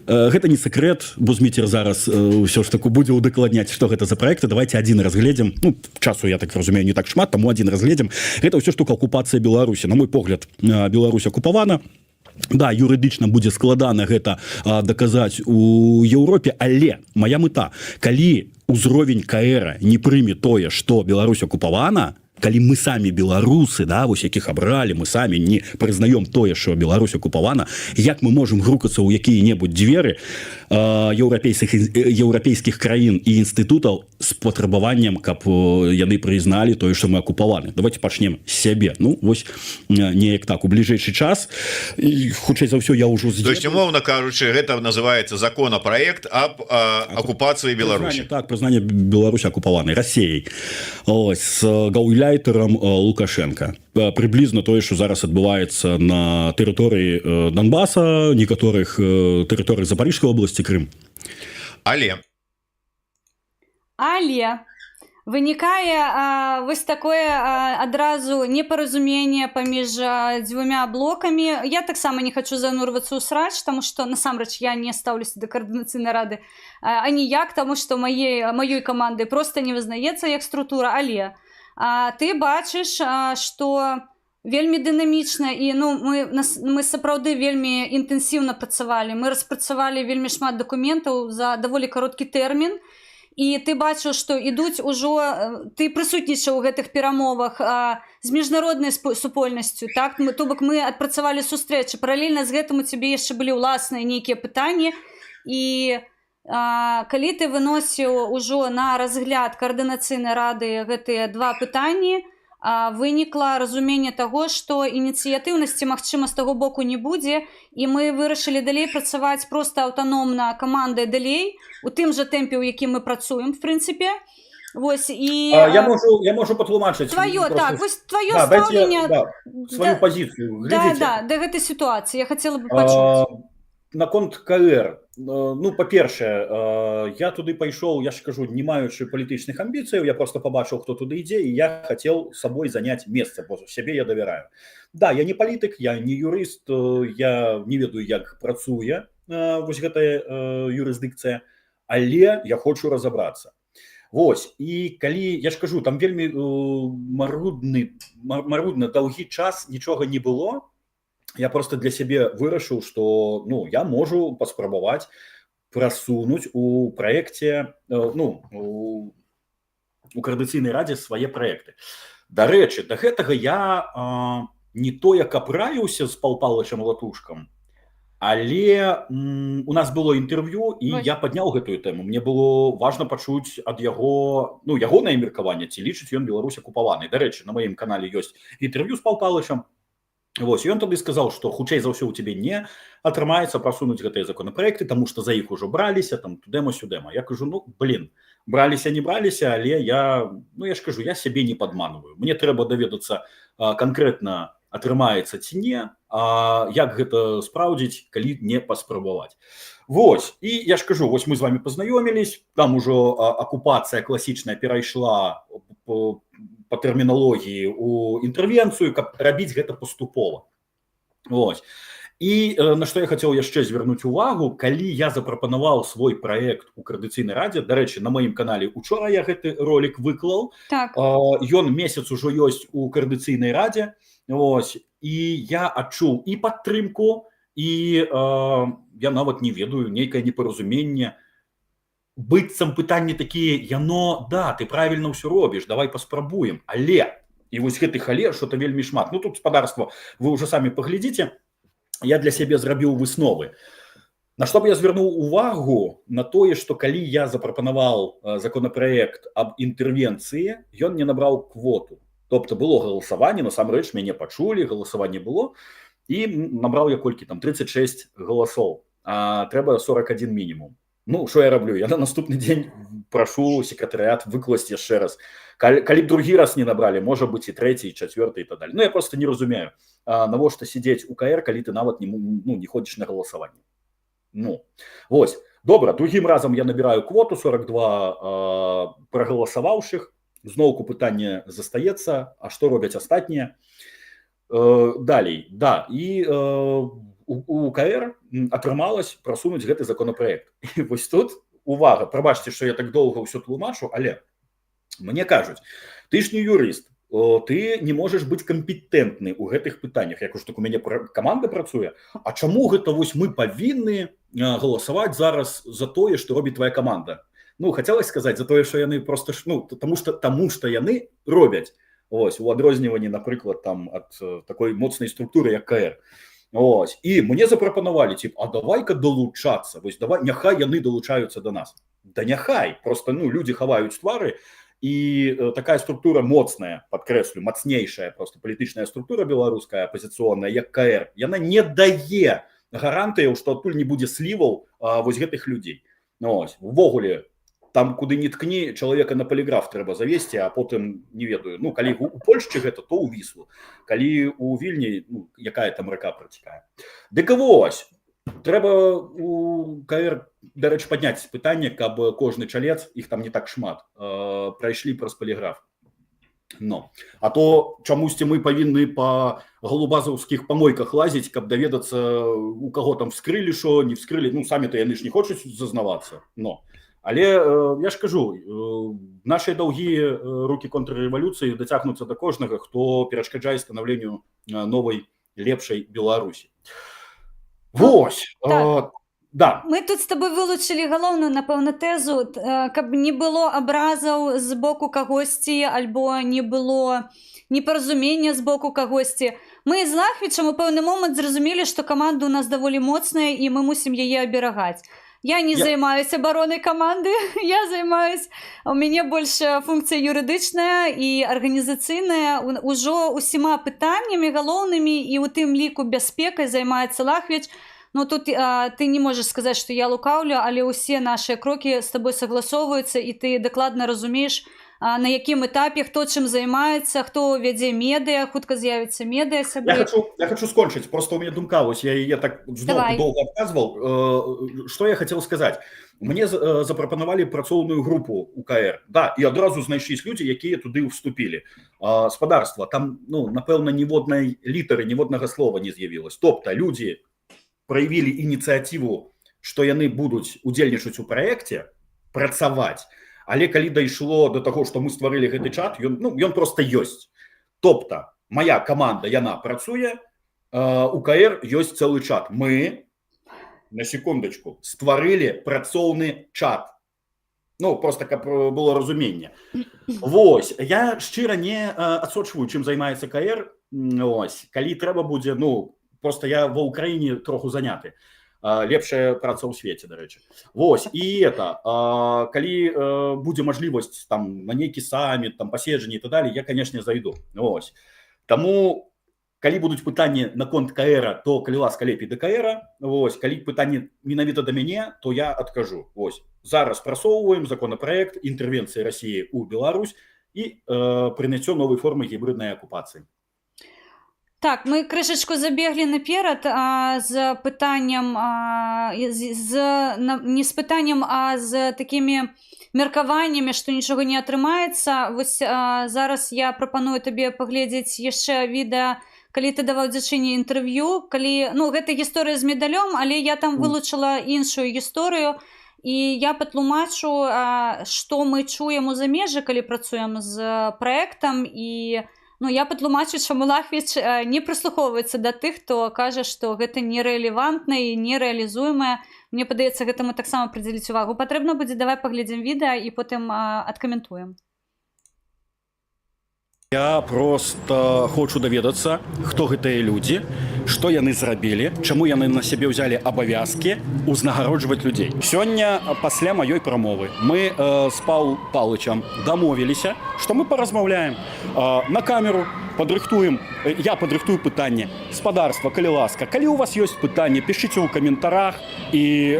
[SPEAKER 4] Гэта не секрет, бо Зміцер зараз ўсё ж таку будзе удакладняць, што гэта за праекты. Давайте один разгледзім. Часу, я так разумею, не так шмат, таму один разгледзім. Гэта ўсё ж таку акупацыя Беларусі. На мой погляд, Беларусь акупавана. Да, юрыдычна будзе складана гэта даказаць у Еўропе, але моя мэта, калі ўзровень КР не прыме тое, што Беларусь акупавана, калі мы самі беларусы, да, вось якіх абралі, мы самі не прызнаём тое, што Беларусь акупавана, як мы можам грукацца ў якія-небудзь дзверы еўрапейскіх краін і інстытутаў з патрабаваннем, каб яны прызналі тое, што мы акупаваны. Давайте пачнем з сябе. Вось неяк так у бліжэйшы час, і хутчэй за ўсё я ўжо
[SPEAKER 5] То есть, умоўна кажучы, гэта называецца законапраект аб акупацыі Беларусі.
[SPEAKER 4] Так, прызнанне Беларусі акупаванай Расіяй. Ось, з гауляйтарам Лукашенка. Прыблізна тое, што зараз адбываецца на тэрыторыі Донбаса, некаторых тэрыторый Запарыжскай обласці, Крым.
[SPEAKER 5] Але
[SPEAKER 1] вынікае вось такое адразу непаразуменне паміж дзвюмя блокамі. Я таксама не хочу занурвацца ў срач, таму што насамрэч я не стаўлюся да каардынацыйнай рады аніяк, таму што маёй камандай проста не вызнаецца як структура, але ты бачыш, што вельмі дынамічна, і мы сапраўды вельмі інтэнсіўна працавалі. Мы распрацавалі вельмі шмат дакументаў за даволі кароткі тэрмін, і ты бачыў, што ідуць ужо, ты прысутнічаў у гэтых перамовах з міжнароднай супольнасцю, так? То бок мы адпрацавалі сустрэчы. Паралельна з гэтым у цябе яшчэ былі ўласныя нейкія пытанні, і калі ты выносіў ужо на разгляд каардынацыйнай рады гэтыя два пытанні, вынікла разуменне таго, што ініцыятыўнасці, магчыма, з таго боку не будзе, і мы вырашылі далей працаваць проста аўтаномна камандай далей, у тым жа тэмпе, у якім мы працуем, в прынцыпе. Вось, і...
[SPEAKER 2] Я можу патлумачыць.
[SPEAKER 1] Тваё, так, вось тваё стаўленне...
[SPEAKER 2] Сваю пазіцыю.
[SPEAKER 1] Да, да гэтай сітуацыі. Я хацела бы пачуць.
[SPEAKER 2] Наконт КР. Па-першае, я туды пайшоў, я ж кажу, не маючы палітычных амбіцыяў, я просто побачыў, хто туды ідзе, і я хацеў сабой заняць месца, бо сябе я давяраю. Да, я не палітык, я не юрыст, я не ведаю, як працуе вось гэтая юрысдыкцыя, але я хочу разабрацца. Вось, і калі, я ж кажу, там вельмі марудны даўгі час, нічога не было, я просто для сябе вырашыў, што я можу паспрабаваць прасунуць у праекце, у каардынацыйнай радзе свае праекты. Дарэчы, да гэтага я не тое каб раіўся з Пал Палычам Латушкам, Але у нас было інтэрв'ю і
[SPEAKER 1] Вось.
[SPEAKER 2] я падняў гэтую тэму. Мне было важна пачуць ад яго, ну, ягонае меркаванне, ці лічыць ён Беларусь акупаванай. Дарэчы, на маім канале ёсць інтэрв'ю з Пал Палычам. Вось, і ён тады сказаў, што хутчэй за ўсё ў цябе не атрымаецца прасунуць гэтыя законапраекты, таму што за іх ужо браліся, там тудэма-сюдэма. Я кажу, ну, блин, браліся, не браліся, але я ж кажу, я сябе не падманваю. Мне трэба даведацца канкрэтна атрымаецца ці не, а як гэта спраўдзіць, калі не паспрабаваць. Вось, і я ж кажу, вось мы з вами пазнаёмілись, там ужо акупацыя класічная перайшла по тэрміналогіі у інтэрвенцыю, каб рабіць гэта паступова. Вось. І на што я хацеў яшчэ звярнуць увагу, калі я запрапанаваў свой праект у Коордынацыйнай радзе, дарэчы, на маім канале учора я гэты ролик выклаў,
[SPEAKER 1] Так.
[SPEAKER 2] ён месяц ужо ёсць у Коордынацыйнай радзе, вось, і я адчуў і падтрымку, і я нават не ведаю, нейкае непаразуменне. Быццам пытанні такія, яно, да, ты правільна ўсё робіш, давай паспрабуем, але, і вось гэтых але, што-то вельмі шмат. Ну, тут спадарства, вы ўжо самі паглядзіце, я для сябе зрабіў высновы. На што б я звярнуў увагу на тое, што калі я запрапанаваў законапраект аб інтэрвенцыі, ён не набраў квоту. Тобто было галасаванне, насамрэч мяне пачулі, галасаванне было, і набраў я колькі там, 36 галасоў, а трэба 41 мінімум. Ну, що я роблю? Я на наступны дзень прашу секретарыят выкласць яшчэ раз. Калі б другі раз не набралі, можа быць і трэці, і чацвёрты, і так далее. Ну, я просто не разумею, навошта сидзець у КР, калі ты нават не ходзіш на галасаванне. Ну, вось. Добра, другім разам я набіраю квоту, 42 прагаласаваўшых. Зноўку пытанне застаецца, а што робяць астатнія? Далей, да, і у КР атрымалось прасунуць гэты законапраект. І вось тут увага, прабачце, што я так доўга ўсё тлумачу, але мне кажуць, ты ж не юрыст, ты не можаш быць кампетэнтны ў гэтых пытаннях. Я кажу, так у мяне каманда працуе, а чаму гэта вось мы павінны галасаваць зараз за тое, што робіць твоя каманда? Ну, хацелось сказаць за тое, што яны просто, ну, таму што яны робяць, ось, у адрозніванні, напрыклад, там ад такой моцнай структуры, як КР. Ось. І мне запрапанавалі, а давай-ка долучацца, вось давай, няхай яны долучаюцца до нас. Да няхай, просто, ну, люди хаваюць твары, і такая структура моцная, падкрэслю, мацнейшая просто палітычная структура беларуская, апозіцыйная, як КР, яна не дае гарантыяў, што адтуль не будзе сліваў вось гэтых людзей. Ось, увогуле, там, куды не ткні, чалавека на поліграф трэба завесці, а потым, не ведаю, ну, калі у Польшчы гэта, то ў Віслу. Калі у Вільні, ну, якая там рака працякае. Дык вось, трэба у КР, дарэчы, падняць пытанне, каб кожны чалец, іх там не так шмат, прайшлі праз поліграф. Ну, а то чамусьці мы павінны па галубазаўскіх памойках лазіць, каб даведацца, у каго там вскрылі, што не вскрылі, ну, самі-то яны ж не хочуць зазнавацца, но... Але я ж кажу, нашыя даўгія рукі контррэвалюцыі дацягнуцца да кожнага, хто перашкаджае станаўленню новай, лепшай Беларусі. Вось.
[SPEAKER 1] Так.
[SPEAKER 2] Да.
[SPEAKER 1] Мы тут з табой вылучылі галоўную, напэўна, тэзу, каб не было абразаў з боку кагосьці, альбо не было непаразумення з боку кагосьці. Мы з Лахвічам у пэўны момант зразумелі, што каманда ў нас даволі моцная, і мы мусім яе аберагаць. Я не займаюсь обороной команды, я займаюсь, у мяне больш функція юрыдычная і арганізацыйная, ужо усіма пытаннямі галоўнымі і у тым ліку бяспекай займаецца Лахвіч. Ну тут ты не можаш сказаць, што я лукаўлю, але ўсе нашыя крокі з табой согласоўваюцца і ты дакладна разумееш, на якім этапе, хто чым займаецца, хто вядзе медыа, хутка з'явіцца медыа сабе.
[SPEAKER 2] Я хочу скончыць, просто у меня думка, вось я так зноў доўга адказваў. Што я хацеў сказаць? Мне запрапанавалі працоўную групу у КР. Да, і адразу знайшліся людзі, якія туды ўступілі. Спадарства, там, ну, напэўна, ніводнай літары, ніводнага слова не з'явілось. Тобто людзі праявілі ініцыятыву, што яны будуць удзельнічаць у праекце, працаваць. Але калі дайшло до таго, што мы стварылі гэты чат, ён просто ёсць. Тобто, моя каманда, яна працуе, у КР ёсць цэлы чат. Мы, на секундочку, стварылі працоўны чат. Ну, просто каб было разуменне. Вось, я шчыра не адсочваю, чым займаецца КР. Ось, калі трэба будзе, ну, просто я ва Ўкраіне троху заняты. Лепшая праца ў свеце, дарэчы. Вось, і это, калі будзе мажлівасць там на нейкі саміт, там паседжанні і так далее, я, конечно, зайду. Вось. Таму, калі будуць пытанні наконт КР, то, калі ласка, лепей да КР. Вось, калі пытанні менавіта да мяне, то я адкажу. Вось. Зараз прасоўваем законапраект інтэрвенцыі Расіі ў Беларусь і прыняццё новай формы гібриднай акупацыі.
[SPEAKER 1] Так, мы крышачку забеглі наперад з пытанням, не з пытанням, а з такімі меркаваннямі, што нічога не атрымаецца. Вось зараз я прапаную табе паглядзець яшчэ відэа, калі ты даваў дзячыне інтэрв'ю, калі, ну, гэта гісторыя з медалём, але я там вылучыла іншую гісторыю, і я патлумачу, што мы чуем у замежжы, калі працуем з праектам, і ну, я патлумачу, чаму Лахвіч не прыслухоўваецца да тых, хто кажа, што гэта нерэлевантна і нерэалізуемае. Мне падаецца, гэтаму таксама прыдзеліць увагу. Патрэбна будзе, давай паглядзім відэа і потым адкаментуем.
[SPEAKER 4] Я просто хочу даведацца, хто гэтыя людзі, што яны зрабілі, чаму яны на сябе ўзялі абавязкі узнагароджваць людзей. Сёння, пасля маёй прамовы, мы з Паўл Палычам дамовіліся, што мы паразмаўляем на камеру, падрыхтуем, я падрыхтую пытанне. Спадарства, калі ласка, калі у вас ёсць пытанне, пішыце ў каментарах, і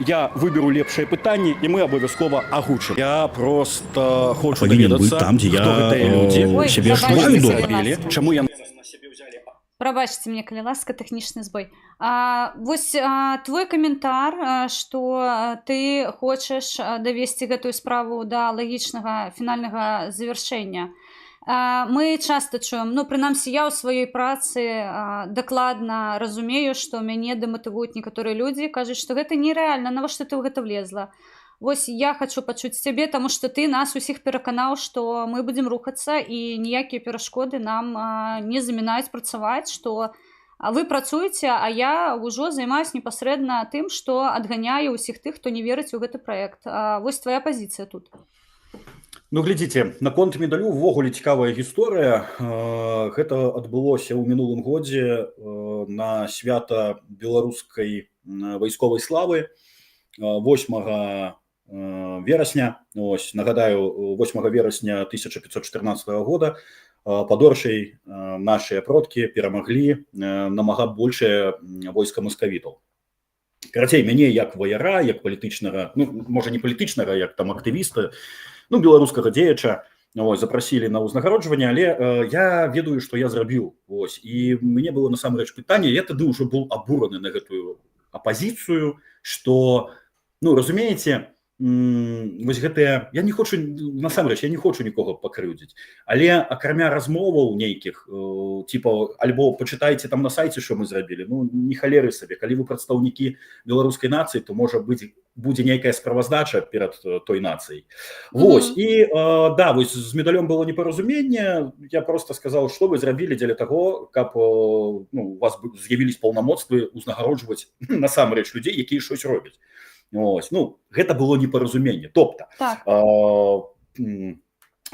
[SPEAKER 4] я выберу лепшае пытанне, і мы абавязкова агучым. Я просто хочу даведацца, хто гэтыя людзі, сябе адчуваю добра, чаму яны на сябе ўзялі.
[SPEAKER 1] Прабачце мне, калі ласка, тэхнічны збой. Вось твой каментар, што ты хочаш давесці гэтую справу да лагічнага фінальнага завяршэння. Мы часта чуем, ну, прынамсі, я ў сваёй працы дакладна разумею, што мяне дэматывуюць некаторыя людзі, кажуць, што гэта нерэальна, навошта ты ў гэта влезла. Вось я хочу пачуць цябе, таму што ты нас усіх пераканаў, што мы будзем рухацца і ніякія перашкоды нам не замінаюць працаваць, што вы працуеце, а я ўжо займаюсь непасрэдна тым, што адганяю ўсіх тых, хто не верыць у гэты праект. Вось твоя пазіцыя тут.
[SPEAKER 2] Ну, глядзіце, наконт медалю ўвогуле цікавая гісторыя. Гэта адбылося ў минулым годзе на свята беларускай вайсковай славы 8 верасня. Ось, нагадаю, 8 верасня 1514 года пад Оршай нашыя продкі перамаглі намага большае войска маскавітаў. Карацей, мяне як ваяра, як палітычнага, ну, можа не палітычнага, як там актывіста, ну, беларускага дзеяча, ось, запрасілі на ўзнагароджванне, але я ведаю, што я зрабіў. Ось, і мне было насамрэч пытанне, я тады ўжо быў абураны на гэтую апазіцыю, што, ну, разумееце, вось гэтыя, я не хочу, насамрэч, я не хочу нікога пакрыўдзіць, але акрамя размоваў нейкіх, типа, альбо пачытайце там на сайце, што мы зрабілі, ну, не халеры сабе, калі вы прадстаўнікі беларускай нацыі, то, можа быць, будзе нейкая справаздача перад той нацыяй. Вось, і, да, вось з медалём было непаразуменне, я просто сказаў, што вы зрабілі дзеля таго, каб, ну, у вас з'явіліся паўнамоцтвы узнагароджваць насамрэч людзей, якія щось робяць. Ось, ну, гэта было непаразуменне. Тобто,
[SPEAKER 1] Так.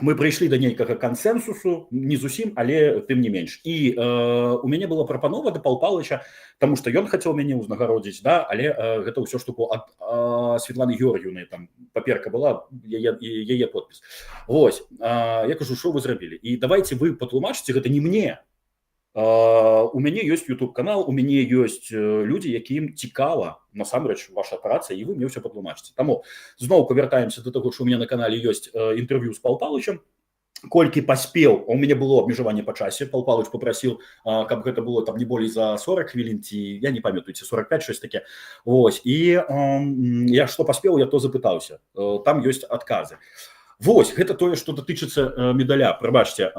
[SPEAKER 2] Мы прыйшлі да нейкага кансенсусу, не зусім, але тым не менш. І у мяне была прапанова да Паўла Павловича, таму што ён хацеў мяне ўзнагародзіць, да, але гэта ўсё ж таку ад Светланы Георгіўны, там паперка была, яе подпіс. Вось, я кажу, што вы зрабілі? І давайте вы патлумачыце, гэта не мне. У мяне ёсць YouTube-канал, у мяне ёсць людзі, якім цікава насамрэч ваша праца, і вы мне ўсё патлумачыце. Таму зноўку вяртаемся да таго, што у мяне на канале ёсць інтэрв'ю з Паўлом Павловичам. Колькі паспеў, у мяне было абмежаванне па часе, Паўл Павлович папрасіў, каб гэта было там не болей за 40 хвілін, ці я не памятаю, ці 45, щось таке. Вось, і я што паспеў, я то запытаўся. Там ёсць адказы. Вось, гэта тое, што датычыцца медаля, прабачце.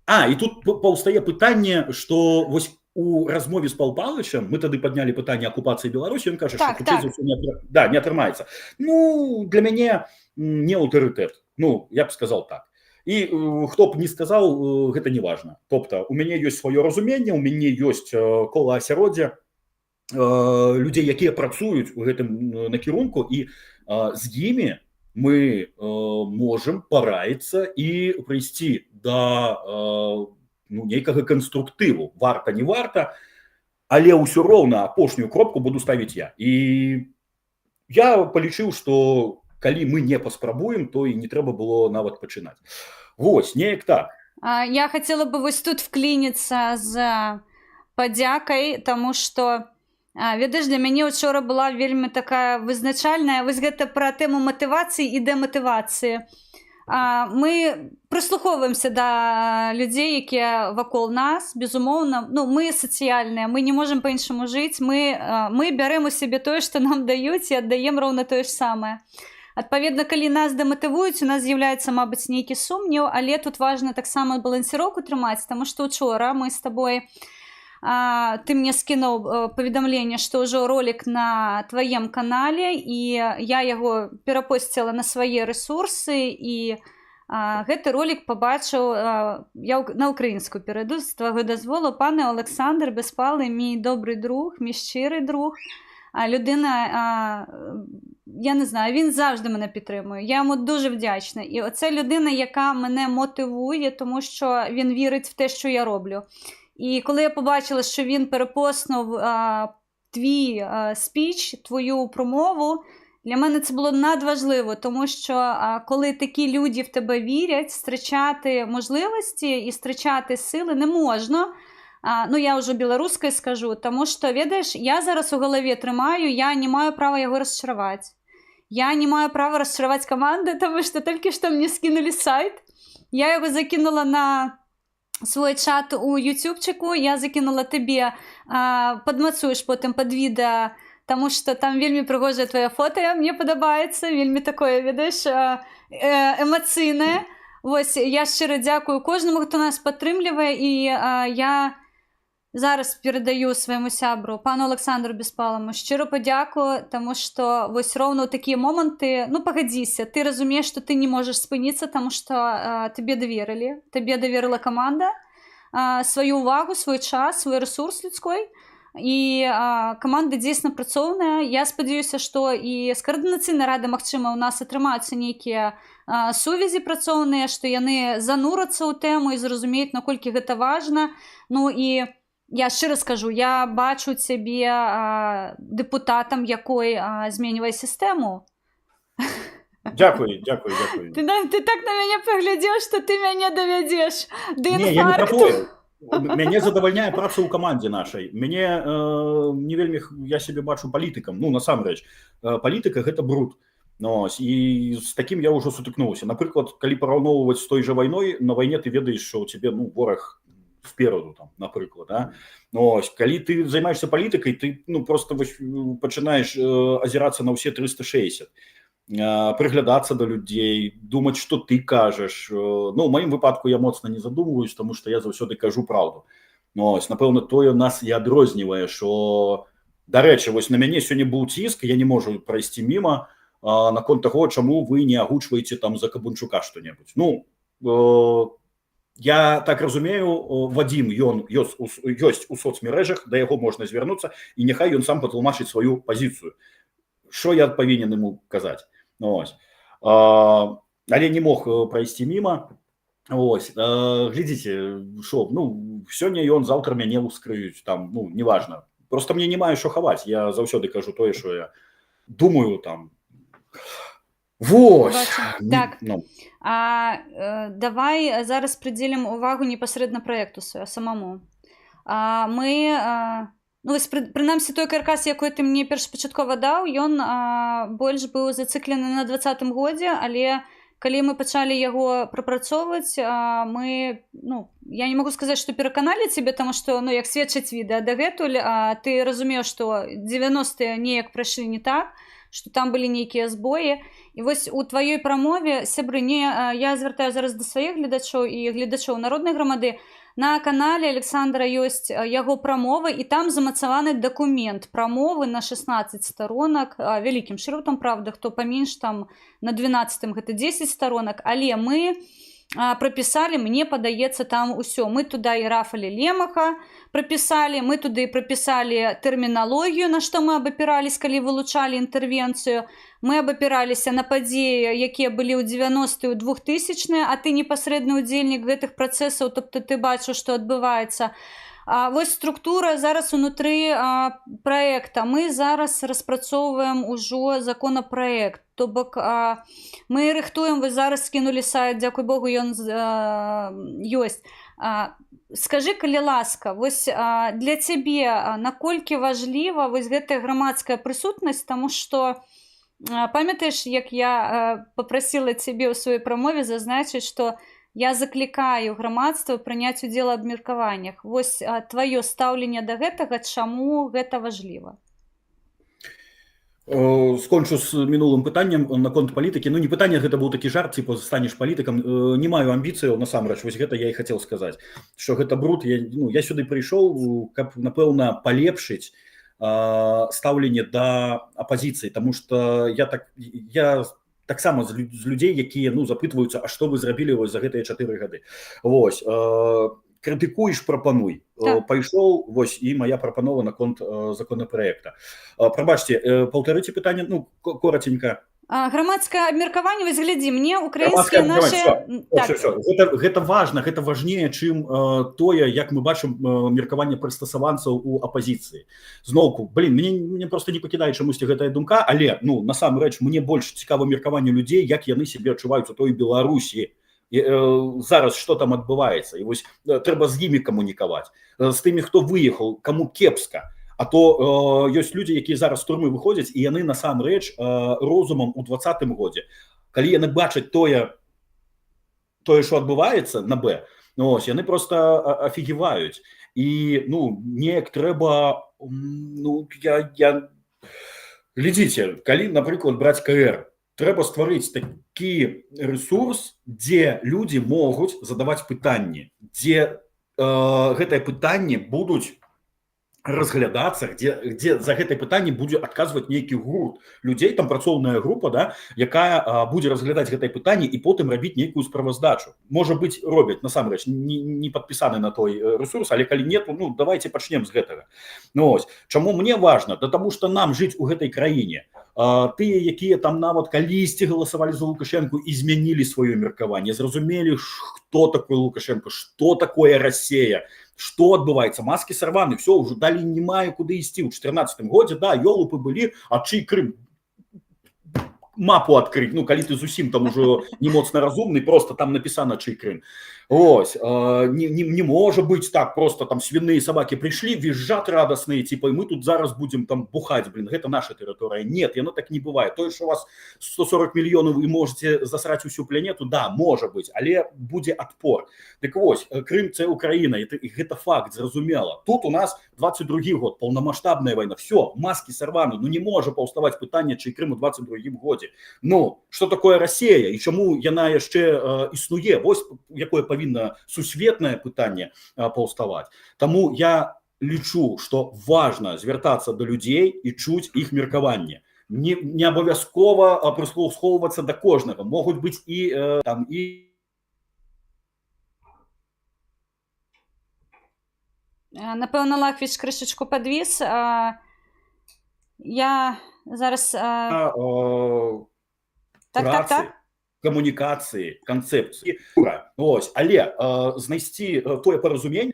[SPEAKER 2] І тут паўстае пытанне, што вось у размове з Паўлом Павловичем мы тады паднялі пытанне акупацыі Беларусі, ён кажа, што хутчэй за ўсё не атрымаецца. Ну, для мяне не аўтарытэт. Ну, я б сказал так. І хто б не сказаў, гэта не важна. Тобто, у мяне ёсць сваё разуменне, у мяне ёсць кола асяроддзя людзей, якія працуюць у гэтым накірунку, і з імі мы можам параіцца і прыйсці да нейкага канструктыву варта не варта, але ўсё роўна апошнюю кропку буду ставіць я. І я палічыў, што калі мы не паспрабуем, то і не трэба было нават пачынаць. Вось, неяк так.
[SPEAKER 1] Я хотела бы вось тут вкліниться з падзякай, таму што ведаеш, для мяне учора была вельмі такая вызначальная вось гэта пра тэму матывацыі і дэматывацыі. Мы прыслухоўваемся да людзей, якія вакол нас, безумоўна, ну, мы сацыяльныя, мы не можам па-іншаму жыць, мы бярэм у сябе тое, што нам даюць, і аддаем роўна тое ж самае. Адпаведна, калі нас дэматывуюць, у нас з'яўляецца, мабыць, нейкі сумнеў, але тут важна таксама балансіроўку трымаць, таму што учора мы з табой, ты мне скінуў паведамленне, што ўжо ролик на тваем канале, і я яго перапосціла на свае рэсурсы, і гэты ролик пабачыў, я на украінскую перайду, з твайго дазволу, пане Олександр Беспалый, мій добрий друг, мій щирий друг, людина, я не знаю, він завжди мене підтримує, я йому дуже вдячна. І оце людина, яка мене мотивує, тому що він вірить в те, що я роблю. І коли я побачила, що він перепостнув твій спіч, твою промову, для мене це було надважливо, тому що коли такі люди в тебе вірять, втрачати можливості і втрачати сили не можна. Ну, я вже білоруською скажу, тому що, ведаєш, я зараз у голові тримаю, я не маю права його розчарувати. Я не маю права розчарувати команду, тому що тільки що мені скинули сайт. Я його закинула на свой чат у ютубчику, я закинула тобі, подмацуєш потім під відео, тому що там вельми пригожа твоє фото, мені подобається, вельми таке, видиш, емоційне. Ось, я щиро дякую кожному, хто нас підтримує, і я зараз передаю своєму сябру, пану Олександру Беспалому, щиро подяку, тому що ось ровно такі моменти, ну погодися, ти розумієш, що ти не можеш спинитися, тому що тобі довірила команда, свою увагу, свій час, свій ресурс людський, і команда дійсно працовна. Я сподіваюся, що і з координаційної ради, магчыма, у нас атрымаюцца нейкія сувязі працоўныя, што яны занурацца ў тэму і зразумеюць, наколькі гэта важна. Ну і я шчыра скажу, я бачу цябе дэпутатам, якой зменьвае сістэму.
[SPEAKER 2] Дякую.
[SPEAKER 1] Ты так на мяне паглядзеў, што ты мяне давядзеш да
[SPEAKER 2] Не, я не про
[SPEAKER 1] інфаркту.
[SPEAKER 2] тое. Мяне задавальняе праца ў камандзе нашай. Мяне не вельмі, я себе бачу палітыкам. Ну, насамрэч, палітыка – гэта бруд. І з такім я ўжо сутыкнуўся. Напрыклад, калі параўноўваць з той жа вайной, на вайне ты ведаеш, што ў цябе, ну, вораг спераду, там, напрыклад, да? Калі ты займаешься палітыкай, ты, ну, просто пачынаеш азірацца на ўсе 360. Прыглядацца да людзей, думаць, што ты кажаш. Ну, у маім выпадку я моцна не задумваюсь, тому што я заўсёды кажу праўду. Напэўна, тое нас і адрознівае, што, дарэчы, вось на мяне сёння быў ціск, я не можу прайсці міма наконт таго, чаму вы не агучваеце там за Кабунчука што-небудзь. Ну, я так разумею, Вадзім, ён ёсць у соцмерэжах, да яго можна звярнуцца, і няхай ён сам патлумачыць сваю пазіцыю. Што я павінен яму казаць? Але не мог прайсці міма. Глядзіце, што, ну, сёння ён, заўтра мяне ўскрыюць, там, ну, неважна. Просто мне не маю што хаваць, я заўсёды кажу тое, што я думаю, там. Вось.
[SPEAKER 1] Так, давай зараз прыдзелім увагу непасрэдна праекту самому. Ну, вось, прынамсі, той каркас, якой ты мне першапачаткова даў, ён больш быў зацыклены на 20-м годзе, але калі мы пачалі яго прапрацоўваць, мы, ну, я не магу сказаць, што пераканалі цябе, таму што, ну, як сведчаць відэа дагэтуль, ты разумеў, што 90-е неяк прайшлі не так, што там былі нейкія збоі. І вось у тваёй прамове, сябры, я звяртаю зараз да сваіх гледачоў і гледачоў народнай грамады, на канале Александра ёсць яго прамова, і там замацаваны дакумент прамовы на 16 сторонак, вялікім шрыфтам, правда, хто паменш, там на 12-м гэта 10 сторонак, але мы прапісалі, мне падаецца, там усё. Мы туда і Рафаля Лемаха прапісалі, мы туды прапісалі тэрміналогію, на што мы абапірались, калі вылучалі інтэрвенцыю. Мы абапіраліся на падзеі, якія былі ў 90-е, ў 2000-е, а ты непасрэдны ўдзельнік гэтых працэсаў, тобто ты бачыў, што адбываецца. Вось структура зараз унутры праекта. Мы зараз распрацоўваем ужо законапраект. То бок мы рыхтуем, вы зараз скінулі сайт, дзякуй Богу, ён ёсць. Скажы, калі ласка, вось для цябе наколькі важліва вось гэтая грамадская прысутнасць, таму што памятаеш, як я папрасіла цябе ў сваёй прамове зазначыць, што я заклікаю грамадства прыняць удзел у абмеркаваннях. Вось тваё стаўленне да гэтага, чаму гэта важліва?
[SPEAKER 2] Скончу з мінулым пытаннем наконт палітыкі. Ну, не пытанне, гэта быў такі жарт, типа, станеш палітыкам. Не маю амбіцыяў, насамрэч, вось гэта я і хацеў сказаць, што гэта бруд. Я сюды прыйшоў, каб, напэўна, палепшыць стаўленне да апазіцыі, таму што я таксама з людзей, якія запытваюцца, а што вы зрабілі вось за гэтыя 4 гады. Вось, крытыкуеш, прапануй. Пайшоў, вось, і моя прапанова наконт законапраекта. Прабачце, паўтарыце пытанне, коротенька.
[SPEAKER 1] Грамадскае абмеркаванне, вось глядзі, мне украінскія нашы...
[SPEAKER 2] Гэта важна, гэта важнее, чым тое, як мы бачым меркаванне прыстасаванцаў у апазіцыі. Зноўку, мне просто не пакідае чамусьці гэтая думка, але, насамрэч, мне больш цікава меркаванне людзей, як яны сябе адчуваюць у той Беларусі. Зараз што там адбываецца, і вось трэба з імі камунікаваць, з тымі, хто выехаў, каму кепска. А то ёсць людзі, якія зараз з турмы выходзяць, і яны насамрэч розумам у 20-м годзе, калі яны бачаць тое, што адбываецца на Б, яны просто афігеваюць. І неяк трэба, глядзіце, калі, напрыклад, браць КР, трэба стварыць такі рэсурс, дзе людзі могуць задаваць пытанні, дзе гэтыя пытанні будуць разглядацца, где за гэтае пытанне будзе адказваць нейкі гурт людзей, там працоўная група, якая будзе разглядаць гэтае пытанне і потым рабіць нейкую справаздачу. Можа быць, робяць, насамрэч, не падпісаны на той рэсурс, але калі нет, давайте пачнем з гэтага. Чаму мне важна? Да таму што нам жыць у гэтай краіне. Тыя, якія там нават калісьці галасавалі за Лукашенко і змянілі сваё меркаванне, зразумелі, хто такой Лукашенко, што такое Расія, што адбываецца, маскі сарваны, все, ўжо далі не мае куды ісці. У 14-м годзе, ёлупы былі, а чый Крым? Мапу адкрыць, калі ты зусім там ужо не моцна разумны, просто там напісана чый Крым. Ось, не можа быць так, просто там свіныя сабакі прыйшлі, візжат радасныя, типа, мы тут зараз будзем там бухаць, гэта наша тэрыторыя. Нет, яно так не бывае. Тое, што у вас 140 мільёнаў і можете засраць усю планету, да, можа быць, але будзе адпор. Дык вось, Крым – це Украіна, і гэта факт, зразумела. Тут у нас 22-й год, паўнамаштабная вайна, все, маски сарваны, не можа паўставаць пытанне, чый Крым у 22-м годзе. Што такое Расія і чаму яна яшчэ існуе? Вось якое павінна сусветнае пытанне паўставаць. Таму я лічу, што важна звяртацца да людзей і чуць іх меркаванне. Не абавязкова прыслухоўвацца да кожнага. Могуць быць і
[SPEAKER 1] Напэўна, Лахвіч крышачку падвіс. Я зараз... Так.
[SPEAKER 2] Камунікацыі, канцэпцыі. Ось, але знайсці тое паразуменне,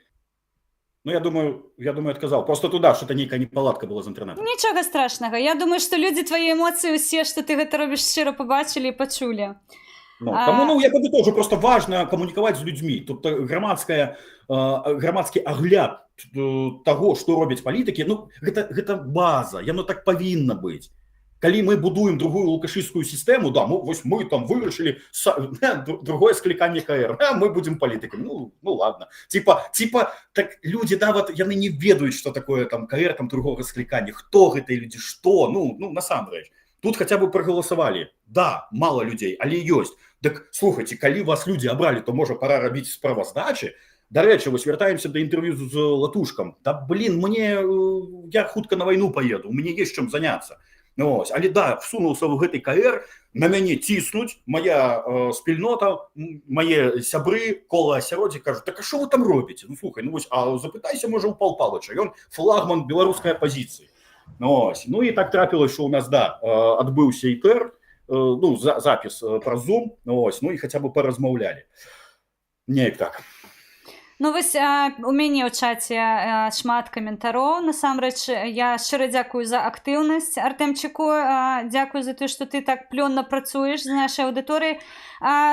[SPEAKER 2] я думаю, адказаў. Просто туда что-то нейкая непаладка была з інтэрнэтам.
[SPEAKER 1] Нічога страшнага. Я думаю, што людзі твае эмоцыі ўсе, што ты гэта робіш, шчыра пабачылі і пачулі.
[SPEAKER 2] Таму я падытожу, просто важна камунікаваць з людзьмі. Тут грамадскі агляд таго, што робяць палітыкі, гэта база, яно так павінна быць. Калі мы будуем другую лукашыстскую сістэму, вось мы там вырашылі другое скліканне КР, мы будзем палітыкамі. Ладно. Типа, так людзі нават яны не ведаюць, што такое там КР, там другога склікання. Хто гэтыя людзі, што? Насамрэч. Тут хаця бы прагаласавалі. Да, мала людзей, але ёсць. Дык, слухайце, калі вас людзі абралі, то можа пара рабіць справаздачы. Дарэчы, вось вяртаемся да інтэрв'ю з Латушкам. Я хутка на вайну паеду, у мяне ёсць чым заняцца. Ну, ось, але да, всунуўся ў гэты КР, на мяне ціснуць, моя спільнота, мае сябры, кола асяроддзя кажуць, так а што вы там робіце? Ну, слухай, ну вось, а запытайся, можа, у Пал Палыча, ён флагман беларускай апазіцыі. Ну, ось, ну і так трапілася, што ў нас, да, адбыўся ІТР, ну, запіс праз Zoom, ну, ось, ну і хаця бы паразмаўлялі. Неяк так.
[SPEAKER 1] Ну, вось у мяне ў чаце шмат каментароў. Насамрэч, я шчыра дзякую за актыўнасць Артэмчыку, дзякую за тое, што ты так плённа працуеш з нашай аўдыторыяй.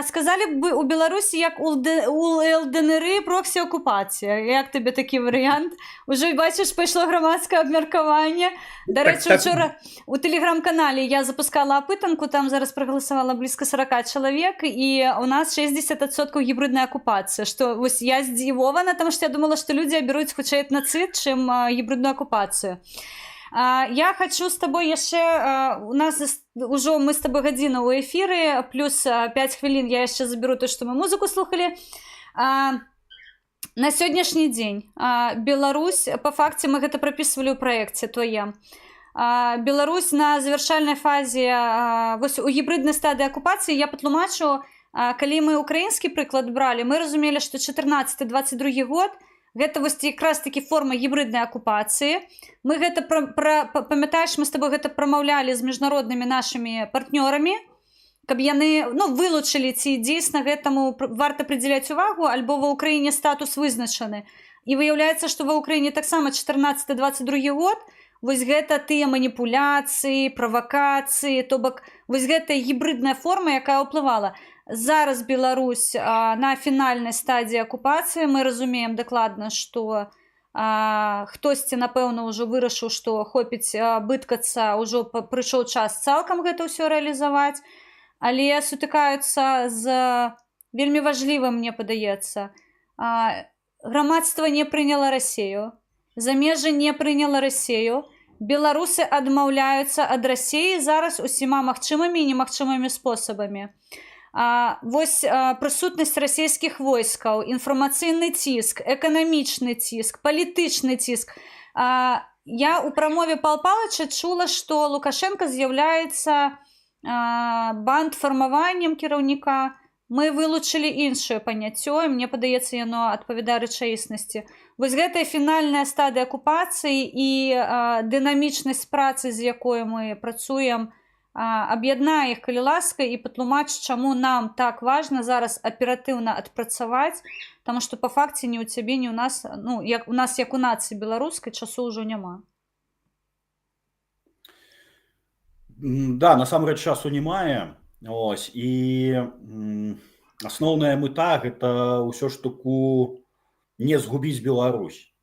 [SPEAKER 1] Сказалі б у Беларусі, як у ЛДНР проксі-акупацыя. Як табе такі варыянт? Ужо, бачыш, пайшло грамадскае абмеркаванне. Дарэчы, учора у тэлеграм-канале я запускала апытанку, там зараз прагаласавала блізка 40 чалавек, і у нас 60% гібридная акупацыя, што вось я здзівована, таму што я думала, што людзі абяруць хутчэй этнацыд, чым гібридную акупацыю. Я хочу с тобой яшчэ, у нас ўжо мы с тобой гадзіна ў эфіры, плюс 5 хвілін я яшчэ заберу то, што мы музыку слухалі. На сённяшні дзень Беларусь, па факце мы гэта прапісвалі ў праекце твоем, Беларусь на завяршальнай фазе, вось у гібриднай стадыі акупацыі, я патлумачу, калі мы украінскі прыклад бралі, мы разумелі, што 14-22 год гэта вось якраз такі форма гібриднай акупацыі. Мы гэта, памятаеш, мы з тобой гэта прамаўлялі з міжнароднымі нашымі партнёрамі, каб яны, ну, вылучылі, ці дзейсна гэтаму варта прыдзяляць увагу, альбо ва ўкраіне статус вызначаны. І выяўляецца, што ва ўкраіне таксама 14-22 год, вось гэта тыя маніпуляцыі, правакацыі, то бок вось гэтая гібридная форма, якая ўплывала. Зараз Беларусь на фінальнай стадіі акупацыі, мы разумеем дакладна, што хтосьці, напэўна, ўжо вырашыў, што хопіць быткацца, ўжо прыйшоў час цалкам гэта ўсё рэалізаваць, але сутыкаюцца з вельмі важлівым, мне падаецца. Грамадства не прыняла Расею, замежжа не прыняла Расею, беларусы адмаўляюцца ад Расеі зараз усіма магчымымі і немагчымымі спосабамі. Вось прысутнасць расійскіх войскаў, інфармацыйны ціск, эканамічны ціск, палітычны ціск. Я ў прамове Пал Палыча чула, што Лукашенко з'яўляецца бандфармаваннем кіраўніка. Мы вылучылі іншае паняццё, і мне падаецца, яно адпавядае рэчаіснасці. Вось гэтая фінальная стадыя акупацыі і дынамічнасць працы, з якой мы працуем, аб'яднае іх, калі ласка, і патлумач, чаму нам так важна зараз аператыўна адпрацаваць, таму што па факце ні ў цябе, ні ў нас, ну, як у нас, як у нацыі беларускай, часу ўжо няма.
[SPEAKER 2] Да, насамрэч часу не мае. Ось, і асноўная мэта гэта ўсё ж таку не згубіць Беларусь.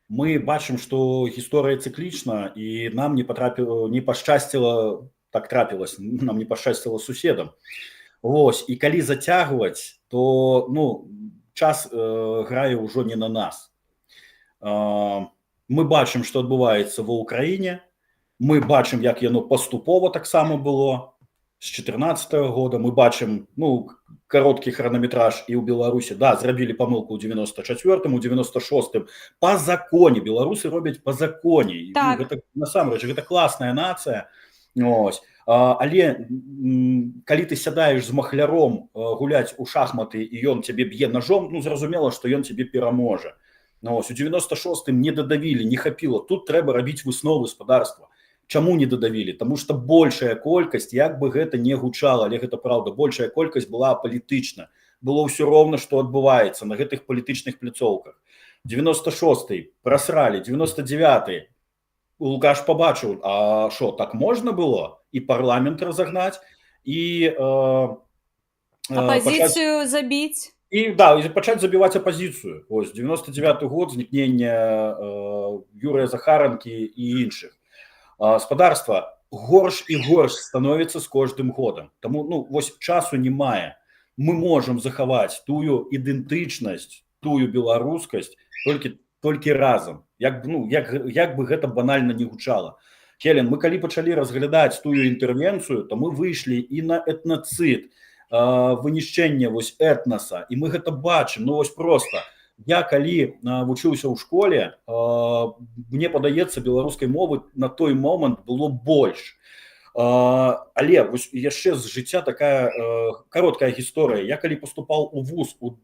[SPEAKER 2] Мы бачым, што гісторыя цыклічна, і нам не пашчасціла, так трапілася, нам не пашчасціла суседам. Ось, і калі зацягваць, то, ну, час грае ўжо не на нас. Мы бачым, што адбываецца ва ўкраіне, мы бачым, як яно паступова таксама было з 14-го года, мы бачым, ну, кароткі хранаметраж і ў Беларусі, да, зрабілі памылку ў 94-м, у 96-м, па законе, беларусы робяць па законе.
[SPEAKER 1] Так.
[SPEAKER 2] Ну, гэта, насамрэч, гэта класная нацыя. Ось. Але калі ты сядаеш з махляром гуляць у шахматы, і ён цябе б'е ножом, ну, зразумела, што ён цябе пераможа. Ось, у 96-м не дадавілі, не хапіла. Тут трэба рабіць высновы гаспадарства. Чаму не дадавілі? Таму што большая колькасць, як бы гэта не гучала, але гэта праўда, большая колькасць была апалітычна. Было ўсё роўна, што адбываецца на гэтых палітычных пляцоўках. 96-й прасралі, 99-й Лукаш пабачыў, а што, так можна было? І парламент разагнаць, і
[SPEAKER 1] апазіцыю забіць.
[SPEAKER 2] І, да, і пачаць забіваць апазіцыю. Ось, 99-й год, знікнення Юрыя Захаранкі і іншых. Гаспадарства горш і горш становіцца з кожным годам. Таму, ну, вось часу не мае. Мы можам захаваць тую ідэнтычнасць, тую беларускасць толькі разам. Як бы гэта банальна не гучала. Хелен, мы калі пачалі разглядаць тую інтэрвенцыю, то мы выйшлі і на этнацыд, вынішчэнне вось этнаса, і мы гэта бачым, ну вось проста. Я калі вучыўся ў школе, мне падаецца, беларускай мовы на той момант было больш. Але вось яшчэ з жыцця такая кароткая гісторыя. Я калі паступаў у вуз у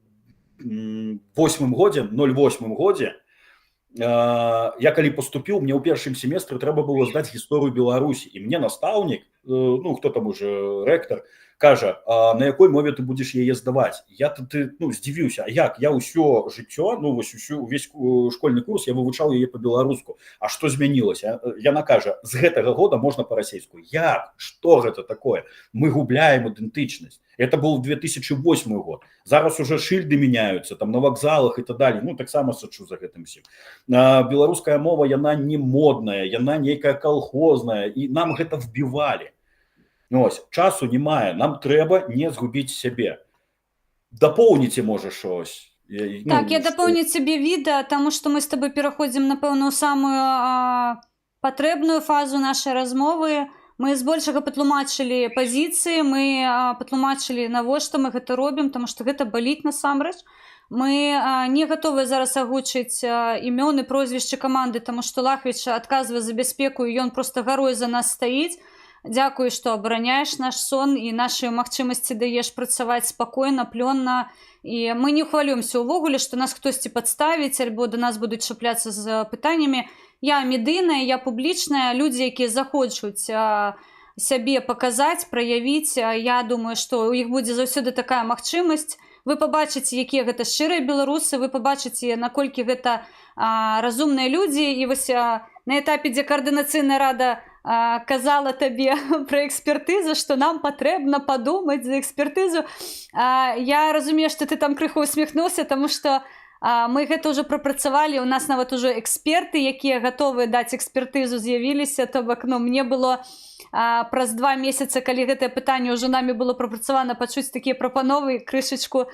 [SPEAKER 2] 08 годзе, я калі поступіў, мне ў першым семестры трэба было здаць гісторыю Беларусі, і мне настаўнік, ну хто там уже рэктар, кажа, на якой мове ты будзеш яе здаваць. Я здзівіўся, а як? Я ўсё жыццё, увесь школьны курс я вывучаў яе по-беларуску. А што змянілася? Яна кажа, з гэтага года можна па-расейску. Як? Што гэта такое? Мы губляем ідэнтычнасць. Это был 2008 год. Зараз уже шильды меняются, там на вокзалах и так далее. Ну, так само сачу за гэтым всем. Беларуская мова, яна не модная, яна нейкая колхозная, и нам гэта вбивали. Ось, часу не мае, нам трэба не згубіць сябе. Дапоўніце, можа, щось.
[SPEAKER 1] Так, я дополню тебе відео, тому что мы с тобой переходим, напевно, у самую потребную фазу нашей размовы. Мы збольшага патлумачылі пазіцыі, мы патлумачылі, навошта мы гэта робім, тому што гэта баліць насамрэч. Мы не гатовыя зараз агучыць імёны, прозвішчы каманды, тому што Лахвіч адказвае за бяспеку, і ён просто гарой за нас стаіць. Дзякую, што абараняеш наш сон і нашы магчымасці даеш працаваць спакойна, плённа. І мы не хвалюемся ўвогуле, што нас хтосьці падставіць, альбо да нас будуць чапляцца з пытаннямі. Я медыйная, я публічная, людзі, якія захочуць сябе паказаць, праявіць, я думаю, што ў іх будзе заўсёды такая магчымасць. Вы пабачыце, якія гэта шчырыя беларусы, вы пабачыце, наколькі гэта разумныя людзі. І вось на этапе, дзе каардынацыйная рада казала табе пра экспертызу, што нам патрэбна падумаць за экспертызу. Я разумею, што ты там крыху усміхнуўся, таму што мы гэта ўжо прапрацавалі, у нас нават ужо эксперты, якія гатовыя даць экспертызу, з'явіліся. То бок, мне было праз 2 месяцы, калі гэтае пытанне ўжо намі было прапрацавана, пачуць такія прапановы, крышачку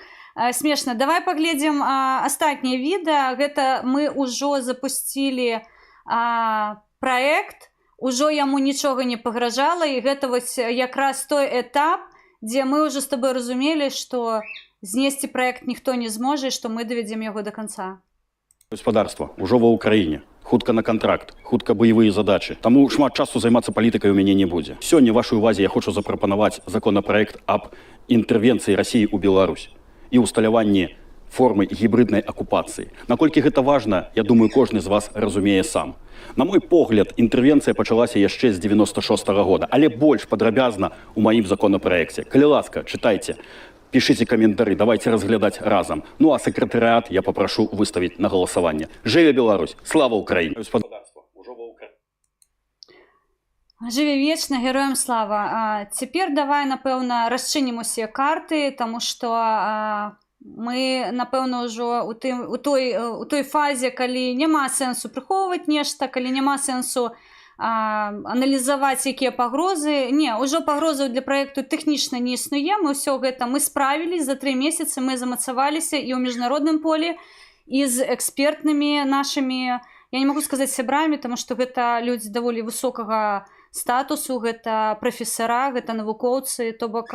[SPEAKER 1] смешна. Давай паглядзім астатняе відэа. Гэта мы ўжо запусцілі праект, ужо яму нічога не пагражала, і гэта вось якраз той этап, дзе мы ўжо з табой разумелі, што знесці праект ніхто не зможа, што мы давядзем яго да канца.
[SPEAKER 3] Гаспадарства ўжо ва ўкраіне, хутка на кантракт, хутка баявыя задачы. Таму шмат часу займацца палітыкай у мяне не будзе. Сёння вашай увазе я хочу запрапанаваць законапраект аб інтэрвенцыі Расіі ў Беларусь і усталяванні формы гібриднай акупацыі. Наколькі гэта важна, я думаю, кожны з вас разумее сам. На мой погляд, інтэрвенцыя пачалася яшчэ з 96-го года, але больш падрабязна ў маім законапраекце. Калі ласка, чытайце. Пишите комментарии, давайте разглядать разом. Ну а секретариат я попрошу выставить на голосование. Живе Беларусь! Слава Украине!
[SPEAKER 1] Жыве вечна, героям слава. Цяпер давай, напэўна, расчынім усе карты, таму што мы, напэўна, ўжо у той фазе, калі няма сэнсу прыхоўваць нешта, калі няма сэнсу аналізаваць якія пагрозы. Не, ўжо пагрозаў для праекту тэхнічна не існуе. Мы ўсё гэта мы справілись, за 3 месяцы мы замацаваліся і ў міжнародным полі, і з экспертнымі нашымі, я не магу сказаць сябрамі, таму што гэта людзі даволі высокага статусу, гэта прафесара, гэта навукоўцы, то бок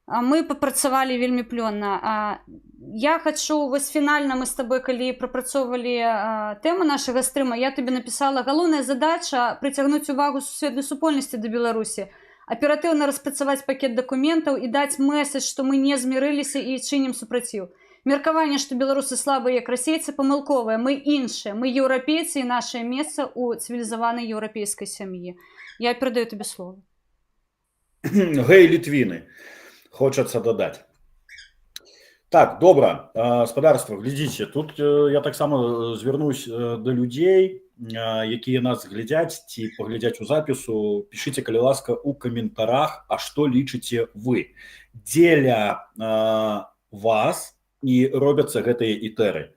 [SPEAKER 1] мы папрацавалі вельмі плённа. Я хочу, вось фінальна мы з табой, калі прапрацоўвалі тэму нашага стрыма, я табе напісала, галоўная задача прыцягнуць увагу сусветнай супольнасці да Беларусі, аператыўна распрацаваць пакет дакументаў і даць мэсэдж, што мы не змірыліся і чынім супраціў. Меркаванне, што беларусы слабыя як расейцы, памылковыя. Мы іншыя, мы еўрапейцы, і нашае месца ў цывілізаванай еўрапейскай сям'і. Я перадаю табе слово.
[SPEAKER 2] Гэй, літвіны, хочацца дадаць. Так, добра, гаспадарства, глядзіце, тут я таксама звярнусь да людзей, якія нас глядзяць ці паглядзяць у запісу. Пішыце, калі ласка, у каментарах, а што лічыце вы. Дзеля вас і робяцца гэтыя ітэры.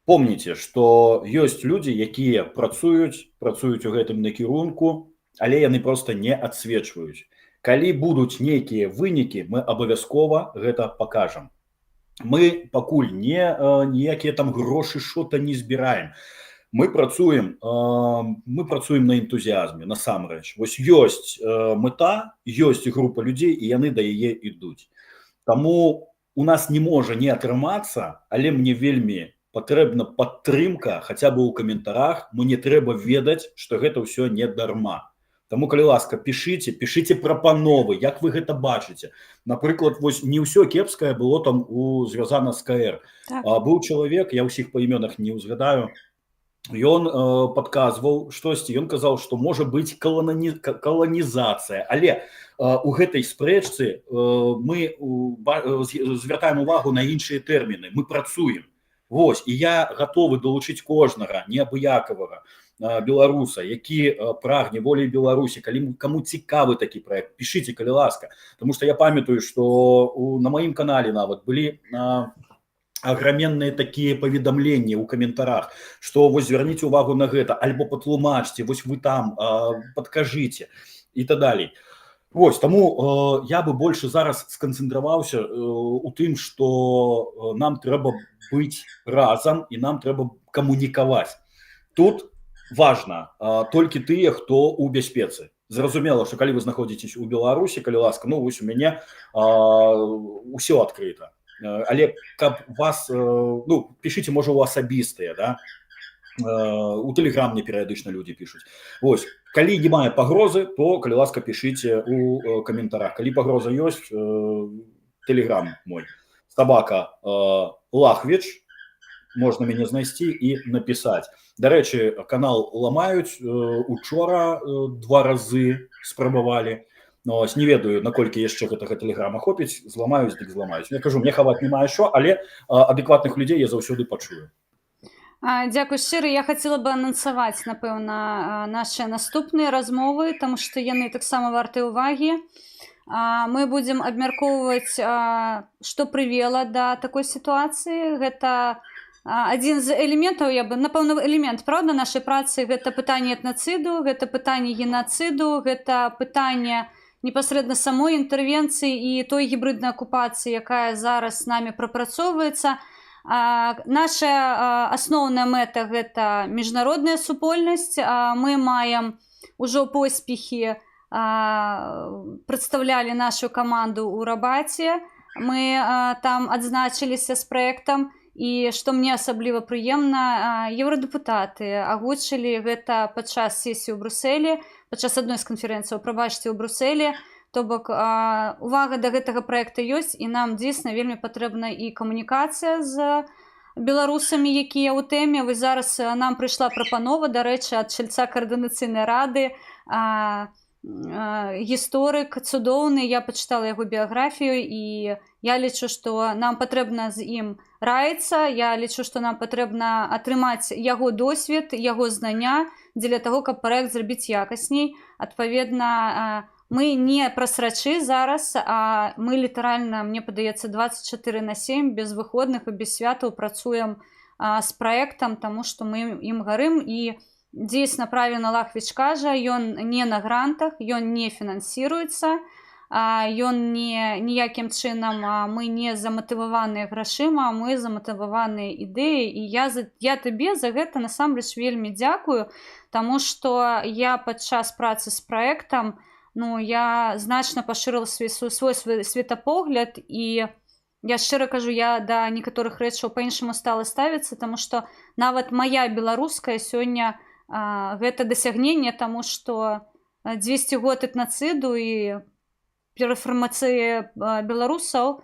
[SPEAKER 2] Помніце, што ёсць людзі, якія працуюць у гэтым накірунку, але яны проста не адсвечваюць. Калі будуць нейкія вынікі, мы абавязкова гэта пакажам. Мы пакуль ніякія там грошы што-то не збіраем. Мы працуем на энтузіазме, насамрэч. Вось ёсць мэта, ёсць група людзей, і яны да яе ідуць. Таму у нас не можа не атрымацца, але мне вельмі патрэбна падтрымка, хаця бы ў каментарах. Мне трэба ведаць, што гэта ўсё не дарма. Таму калі ласка пішыце прапановы, як вы гэта бачыце. Напрыклад, вось не ўсё кепскае было там звязана з КР.
[SPEAKER 1] Так.
[SPEAKER 2] Быў чалавек, я ўсіх па імёнах не ўзгадаю, ён падказваў штосьці, ён казаў, што можа быць каланізацыя, але у гэтай спрэчцы мы звяртаем увагу на іншыя тэрміны, мы працуем. Вось, і я гатовы далучыць кожнага неабыякавага беларуса, які прагне волей Беларусі, каму цікавы такі праект, пішыце, калі ласка, потому что я памятаю, што на маім канале нават былі аграменныя такія паведамленні ў каментарах, што вось звярніце увагу на гэта, альбо патлумачце, вось вы там падкажыце і так далей. Вось, таму я бы больше зараз сканцэнтраваўся у тым, што нам трэба быць разам і нам трэба камунікаваць. Тут важна толькі тыя, хто ў бяспецы. Зразумела, што калі вы знаходзіцесь у Беларусі, калі ласка, ну вось у мяне ўсё адкрыта. Але каб вас, ну, пішыце, можа, у асабістыя, да? У тэлеграм мне перыядычна людзі пішуць. Вось, калі не мае пагрозы, то, калі ласка, пішыце у каментарах. Калі пагроза ёсць, тэлеграм мой. Сабака Лахвіч, можна мяне знайсці і напісаць. Дарэчы, канал ламаюць, учора 2 разы спрабавалі. Ось, не ведаю, наколькі яшчэ гэтага тэлеграма хопіць, зламаюць, дык зламаюць. Я кажу, мне хаваць няма що, але адэкватных людзей я заўсёды пачую.
[SPEAKER 1] Дзякуй шчыра. Я хацела бы анансаваць, напэўна, нашыя наступныя размовы, таму што яны таксама вартыя ўвагі. Мы будзем абмяркоўваць, што прывела да такой сітуацыі. Гэта адзін з элементаў, напэўна, элемент, правда, нашай працы, гэта пытанне этнацыду, гэта пытанне генацыду, гэта пытанне непасрэдна самой інтэрвенцыі і той гібрыднай акупацыі, якая зараз з намі прапрацоўваецца. Наша асноўная мэта – гэта міжнародная супольнасць. Мы маем ужо поспехі, прадстаўлялі нашу каманду ў Рабаце. Мы там адзначыліся з праектам. І што мне асабліва прыемна, еўрадэпутаты агучылі гэта падчас сесіі ў Брусэлі, падчас адной з канферэнцыяў, прабачце, ў Брусэлі. То бок увага да гэтага праекта ёсць, і нам дзейсна вельмі патрэбна і камунікацыя з беларусамі, якія ў тэме. Вось зараз нам прыйшла прапанова, дарэчы, ад чальца каардынацыйнай рады, гісторык цудоўны, я пачытала яго біяграфію, і я лічу, што нам патрэбна з ім раіцца, я лічу, што нам патрэбна атрымаць яго досвед, яго знання дзеля таго, каб праект зрабіць якасней. Адпаведна, мы не прасрачы зараз, а мы літаральна, мне падаецца, 24/7 без выходных і без святаў працуем з праектам, таму што мы ім гарым. І дзейсна правільна Лахвіч кажа, ён не на грантах, ён не фінансіруецца, ён ніякім чынам, мы не заматываваныя грашыма, мы заматываваныя ідэі. І я табе за гэта насамрэч вельмі дзякую, таму што я падчас працы з праектам, ну, я значна пашырыла свой светапогляд, і я шчыра кажу, я да некаторых рэчаў па-іншаму стала ставіцца, таму што нават мая беларуская сёння гэта дасягненне, таму што 200 год этнацыду і перафармацыі беларусаў,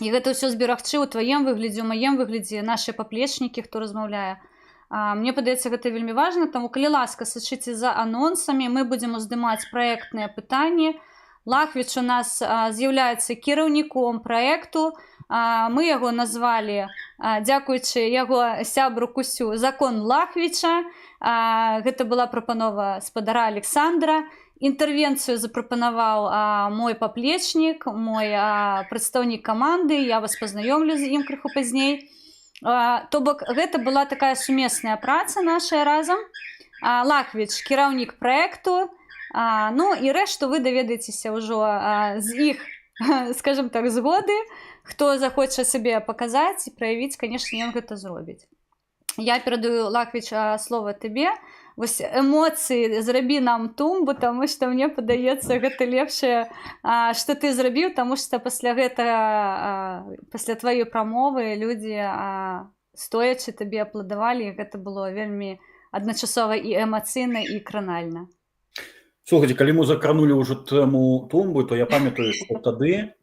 [SPEAKER 1] і гэта ўсё зберагчы ў тваім выглядзе, у маім выглядзе, нашы паплечнікі, хто размаўляе. Мне падаецца, гэта вельмі важна, таму, калі ласка, сачыце за анонсамі, мы будзем уздымаць праектныя пытанні. Лахвіч у нас з'яўляецца кіраўніком праекту. Мы яго назвалі, дзякуючы яго сябру Кусю, закон Лахвіча. Гэта была прапанова спадара Александра. Інтэрвенцыю запрапанаваў мой паплечнік, мой прадстаўнік каманды. Я вас пазнаёмлю з ім крыху пазней. То бок, гэта была такая сумесная праца наша разам. Лахвіч, кіраўнік праекту. Ну і рэшту вы даведаецеся ўжо з іх, скажем так, згоды. Хто захоча сабе паказаць і праявіць, канешне, ён гэта зробіць. Я перадаю, Лахвіч, слова табе. Вось эмоцыі зрабі нам тумбу, таму што мне падаецца, гэта лепшае, што ты зрабіў, таму што пасля гэтага, пасля тваёй прамовы людзі стоячы табе апладавалі, і гэта было вельмі адначасова і эмацыйна, і кранальна.
[SPEAKER 2] Слухайте, калі мы закранули ўжо тэму тумбы, то я памятаю, што тады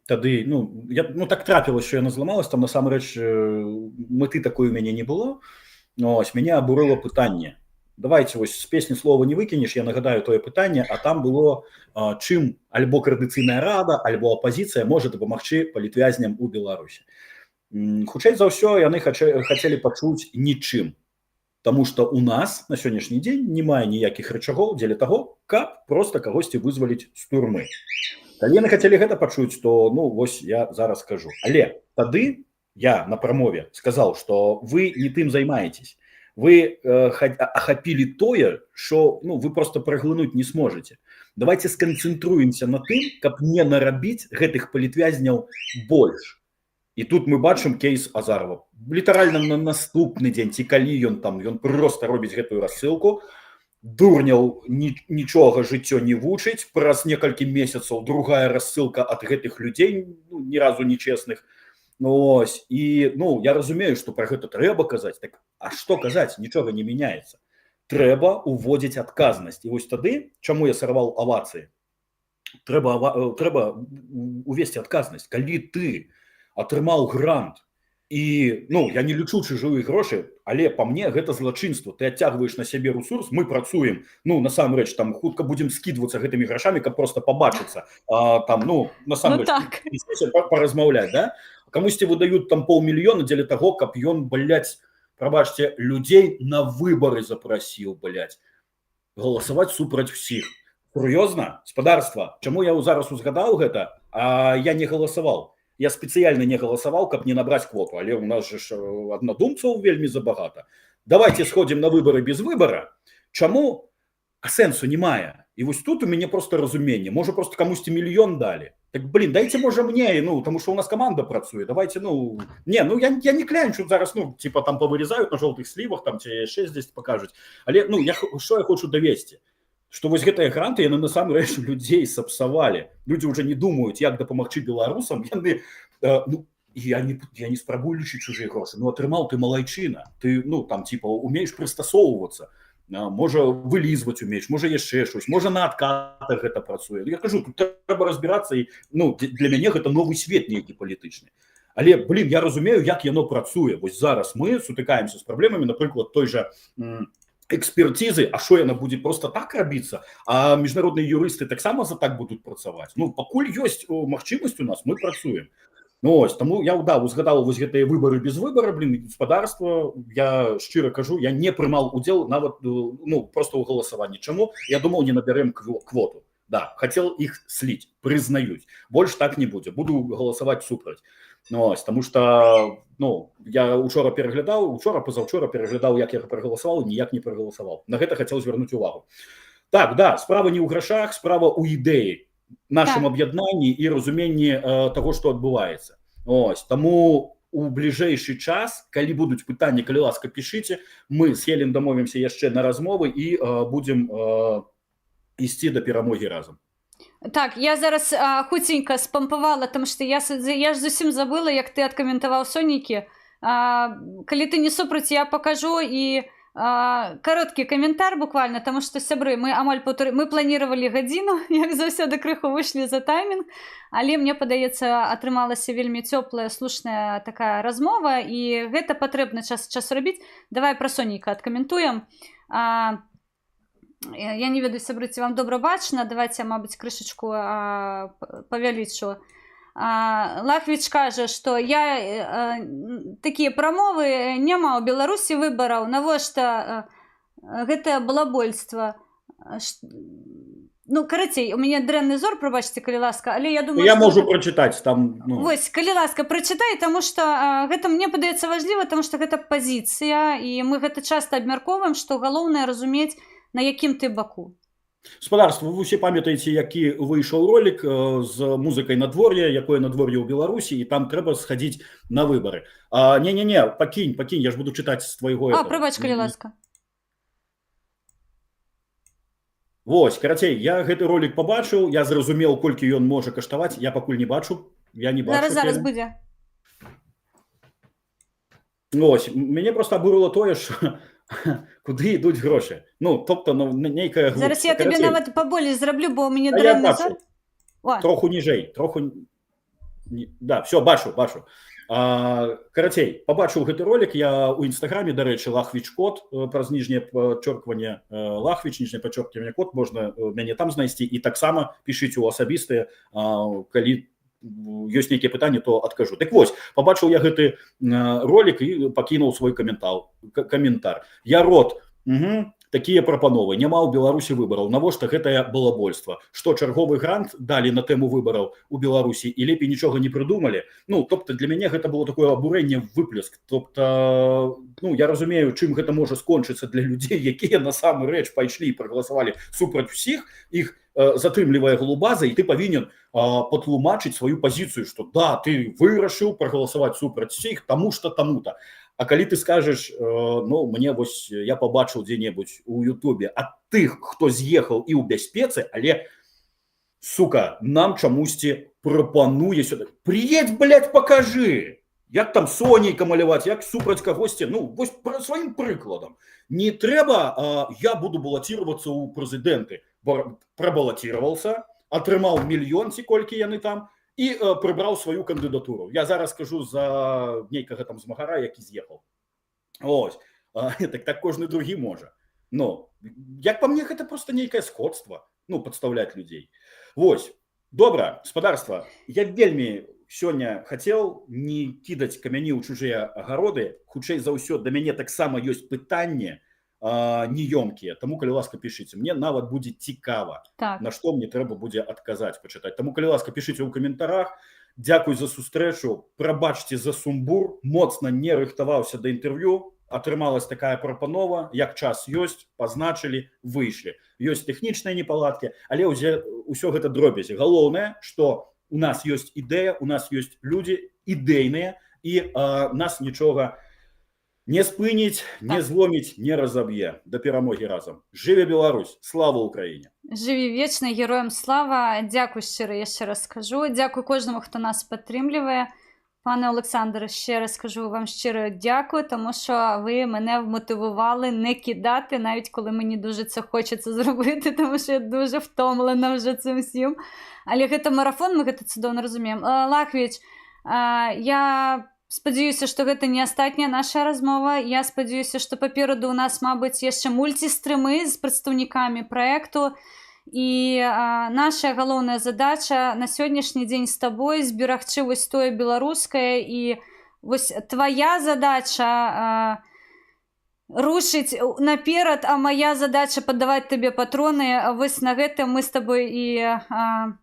[SPEAKER 2] ну, так трапілася, що яна зламалась, там насамрэч мэты такой у мяне не было. Ось, мяне абурыла пытанне. Давайте вось з песні слова не выкінеш, я нагадаю тое пытанне, а там было, чым альбо каардынацыйная рада, альбо апазіцыя можа дапамагчы палітвязням у Беларусі. Хутчэй за ўсё яны хацелі пачуць нічым. Таму што у нас на сённяшні дзень не мае ніякіх рычагоў дзеля таго, каб проста кагосьці вызваліць з турмы. Калі яны хацелі гэта пачуць, то ну вось я зараз скажу. Але тады я на прамове сказаў, што вы не тым займаецесь. Вы ахапілі тое, што ну, вы просто праглынуць не сможаце. Давайте сканцэнтруемся на тым, каб не нарабіць гэтых палітвязняў больш. І тут мы бачым кейс Азарова. Літаральна на наступны дзень, ці калі ён просто робіць гэтую рассылку, дурняў нічога жыццё не вучыць, праз некалькі месяцаў другая рассылка ад гэтых людзей, ну, ні разу нечесных. Ну, ось, і ну, я разумею, што пра гэта трэба казаць. Так, а што казаць? Нічога не мяняецца. Трэба уводзіць адказнасць. І вось тады, чаму я сарваў авацыі? Трэба увесці адказнасць. Калі ты атрымаў грант, і ну, я не лічу чужыя грошы, але па мне гэта злачынства. Ты адцягваеш на сябе ресурс, мы працуем, ну, насамрэч, там хутка будзем скідвацца гэтымі грашамі, каб просто пабачыцца, там, ну, насамрэч,
[SPEAKER 1] так.
[SPEAKER 2] паразмаўляць, да? Камусьці выдаюць там 500 000 дзеля таго, каб ён, блядь, прабачце, людзей на выбары запрасіў, блядь, галасаваць супраць усіх. Сур'ёзна? Спадарства, чаму я зараз узгадаў гэта, а я не галасаваў? Я спецыяльна не галасаваў, каб не набраць квоту, але у нас же аднадумцаў вельмі забагата. Давайте сходзім на выбары без выбара. Чаму? А сэнсу не мае. І вось тут у мяне просто разуменне. Можа, просто камусьці 1 000 000 далі. Так, блин, дайте, можа, мне, ну, тому що у нас команда працує. Давайте, ну, не, ну, я не клянчу зараз, ну, типа, там повирізають на жовтих слівах, там, ці ще здесь покажуть. Але, ну, що я хочу довести? Што вось гэтыя гранты яны насамрэч людзей сапсавалі. Людзі ўжо не думаюць, як дапамагчы беларусам. Яны, ну, я не спрабую лічыць чужыя грошы. Ну, атрымаў ты малайчына. Ты, ну, там, типа, умееш прыстасоўвацца. Можа вылізваць умееш, можа яшчэ щось, можа на адкатах гэта працуе. Я кажу, тут трэба разбірацца, і, ну, для мяне гэта новы свет нейкі палітычны. Але, блин, я разумею, як яно працуе. Вось зараз мы сутыкаемся з праблемамі, напрыклад, той жа экспертизы, а что яна будет просто так рабіцца, а міжнародныя юрысты таксама за так будуць працаваць. Ну, пакуль ёсць магчымасць у нас, мы працуем. Ну, ось, таму я, да, узгадаў вось гэтыя выбары без выбара, блин, гаспадарства, я шчыра кажу, я не прымаў удзел нават, ну, просто ў галасаванні. Чаму? Я думаў, не набярэм квоту. Да, хотел іх сліць, прызнаюць. Больш так не будзе, буду галасаваць супраць. Ну, ось, тому что, ну, я учора пазаўчора пераглядаў, як я прагаласаваў, ніяк не прагаласаваў. На гэта хацеў звярнуць увагу. Так, да, справа не ў грашах, справа ў ідэі, нашым аб'яднанні і разуменні таго, што адбываецца. Ось, таму у бліжэйшы час, калі будуць пытанні, калі ласка, пішыце, мы з Хелен дамовімся яшчэ на размовы і будзем ісці да перамогі разам.
[SPEAKER 1] Так, я зараз хуценька спампавала, тому што я ж зусім забыла, як ты адкаментаваў Сонікі. Калі ты не супраць, я пакажу і кароткі каментар буквально, тому што, сябры, мы амаль мы планировали гадзіну, як заўсёды крыху выйшлі за таймінг, але мне падаецца, атрымалася вельмі цёплая, слушная такая размова, і гэта патрэбна час рабіць. Давай пра Соніка адкаментуем. Я не ведаю, сябры, ці вам добра бачна, давайте, мабыць, крышачку павялічу. Лахвіч кажа, што такія прамовы няма ў Беларусі выбараў, навошта гэтае балабольства. Ну, карацей, у мяне дрэнны зор, прабачце, калі ласка, але я думаю...
[SPEAKER 2] Я можу прачытаць там... Ну...
[SPEAKER 1] Вось, калі ласка, прачытай, таму што гэта мне падаецца важліва, таму што гэта пазіцыя, і мы гэта часта абмяркоўваем, што галоўнае разумець, на якім ты баку.
[SPEAKER 2] Спадарства, вы ўсе памятаеце, які выйшаў ролик з музыкай надвор'я, якое надвор'е ў Беларусі, і там трэба схадзіць на выбары. Не-не-не, пакінь, я ж буду чытаць з твайго...
[SPEAKER 1] Прабач, калі ласка.
[SPEAKER 2] Вось, карацей, я гэты ролик пабачыў, я зразумеў, колькі ён можа каштаваць, я пакуль не бачу,
[SPEAKER 1] Зараз будзе.
[SPEAKER 2] Вось, мяне проста абурыла тое, што куды ідуць грошы. Ну тобто ну, нейкая
[SPEAKER 1] Зараз я тобі
[SPEAKER 2] Карацей,
[SPEAKER 1] нават поболей зраблю, бо у мяне
[SPEAKER 2] а я
[SPEAKER 1] дрэнны
[SPEAKER 2] бачу,
[SPEAKER 1] зор. О,
[SPEAKER 2] троху ніжэй, троху да, все, бачу. Карацей, побачыў гэты ролик я у інстаграме, дарэчы, Лахвіч код, праз ніжняе падчеркванне Лахвіч, ніжняе падчеркванне код, можна мяне там знайсці, і таксама пішыце ў асабістыя, калі ёсць нейкія пытанні, то адкажу. Так вось, побачыў я гэты ролик і пакінуў свой каментар. Я род, такія прапановы, няма ў Беларусі выбараў, навошта гэтае балабольства, што чарговы грант далі на тэму выбараў у Беларусі і лепей нічога не прыдумалі. Ну тобто для мяне гэта было такое абурэнне, выплеск, тобто ну я разумею, чым гэта можа скончыцца для людзей, якія насамрэч пайшлі і прагаласавалі супраць усіх, іх затрымлівае глубаза, і ты павінен патлумачыць сваю пазіцыю, што да, ты вырашыў прагаласаваць супраць усіх, таму што таму-то. А калі ты скажаш, ну, мне вось я побачыў дзе-небудзь у Ютубе ад тых, хто з'ехаў і ў бяспецы, але, сука, нам чамусьці прапануе сюда. Приедь, блядь, покажи, як там сонейка маляваць, як супраць кагосьці, ну, вось сваім прыкладам. Не трэба, я буду балацироваться ў прэзідэнты. Прабалацировался, атрымаў мільён ці колькі яны там, і прыбраў сваю кандыдатуру. Я зараз скажу за нейкага там змагара, які з'ехаў. Ось. Так кожны другі можа. Но, як па мне, гэта просто нейкае сходство, ну, падстаўляць людзей. Вось. Добра, гаспадарства, я вельмі сёння хацеў не кідаць камяні ў чужыя агароды, хутчэй за ўсё, да мяне таксама ёсць пытанне, неёмкія, таму калі ласка пішыце, мне нават будзе цікава,
[SPEAKER 1] так.
[SPEAKER 2] На што мне трэба будзе адказаць, пачытаць. Таму калі ласка пішыце ў каментарах. Дзякуй за сустрэчу, прабачце за сумбур, моцна не рыхтаваўся да інтэрв'ю, атрымалась такая прапанова, як час ёсць, пазначылі, выйшлі. Ёсць тэхнічныя непаладкі, але ўсё гэта дробязі. Галоўнае, што у нас ёсць ідэя, у нас ёсць людзі ідэйныя, і нас нічога не спыніць, не зломіць, не разаб'е. Да перамогі разам. Жыве Беларусь, слава Украіне.
[SPEAKER 1] Жыві вечна, героям слава. Дзякуй шчыра, яшчэ раз скажу. Дзякуй кожнаму, хто нас падтрымлівае. Пане Олександре, ще раз скажу вам щиро дякую, тому що ви мене вмотивували не кидати, навіть коли мені дуже це хочеться зробити, тому що я дуже втомлена вже цим всім. Але гэта марафон, ми гэта цудоўна разумеем. Лахвіч, я спадзяюся, што гэта не астатняя наша размова. Я спадзяюся, што папераду у нас, мабыць, яшчэ мульцістрымы з прадстаўнікамі праекту. І наша галоўная задача на сённяшні дзень з табой зберагчы вось тое беларускае, і вось твая задача рушыць наперад, а моя задача падаваць табе патроны. Вось на гэта мы з табой і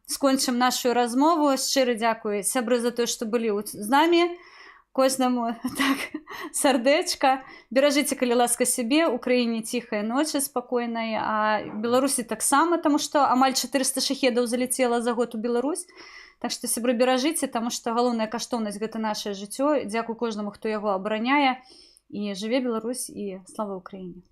[SPEAKER 1] скончым нашу размову. Шчыра дзякуй, сябры, за тое, што былі з намі. Кожнаму так сардэчка. Беражыце, калі ласка, сябе. Украіне ціхай ночы спакойнай, а Беларусі таксама, таму што амаль 400 шахедаў залецела за год у Беларусь. Так што, сябры, беражыце, таму што галоўная каштоўнасць гэта нашае жыццё. Дзякуй кожнаму, хто яго абараняе. І жыве Беларусь, і слава Украіне.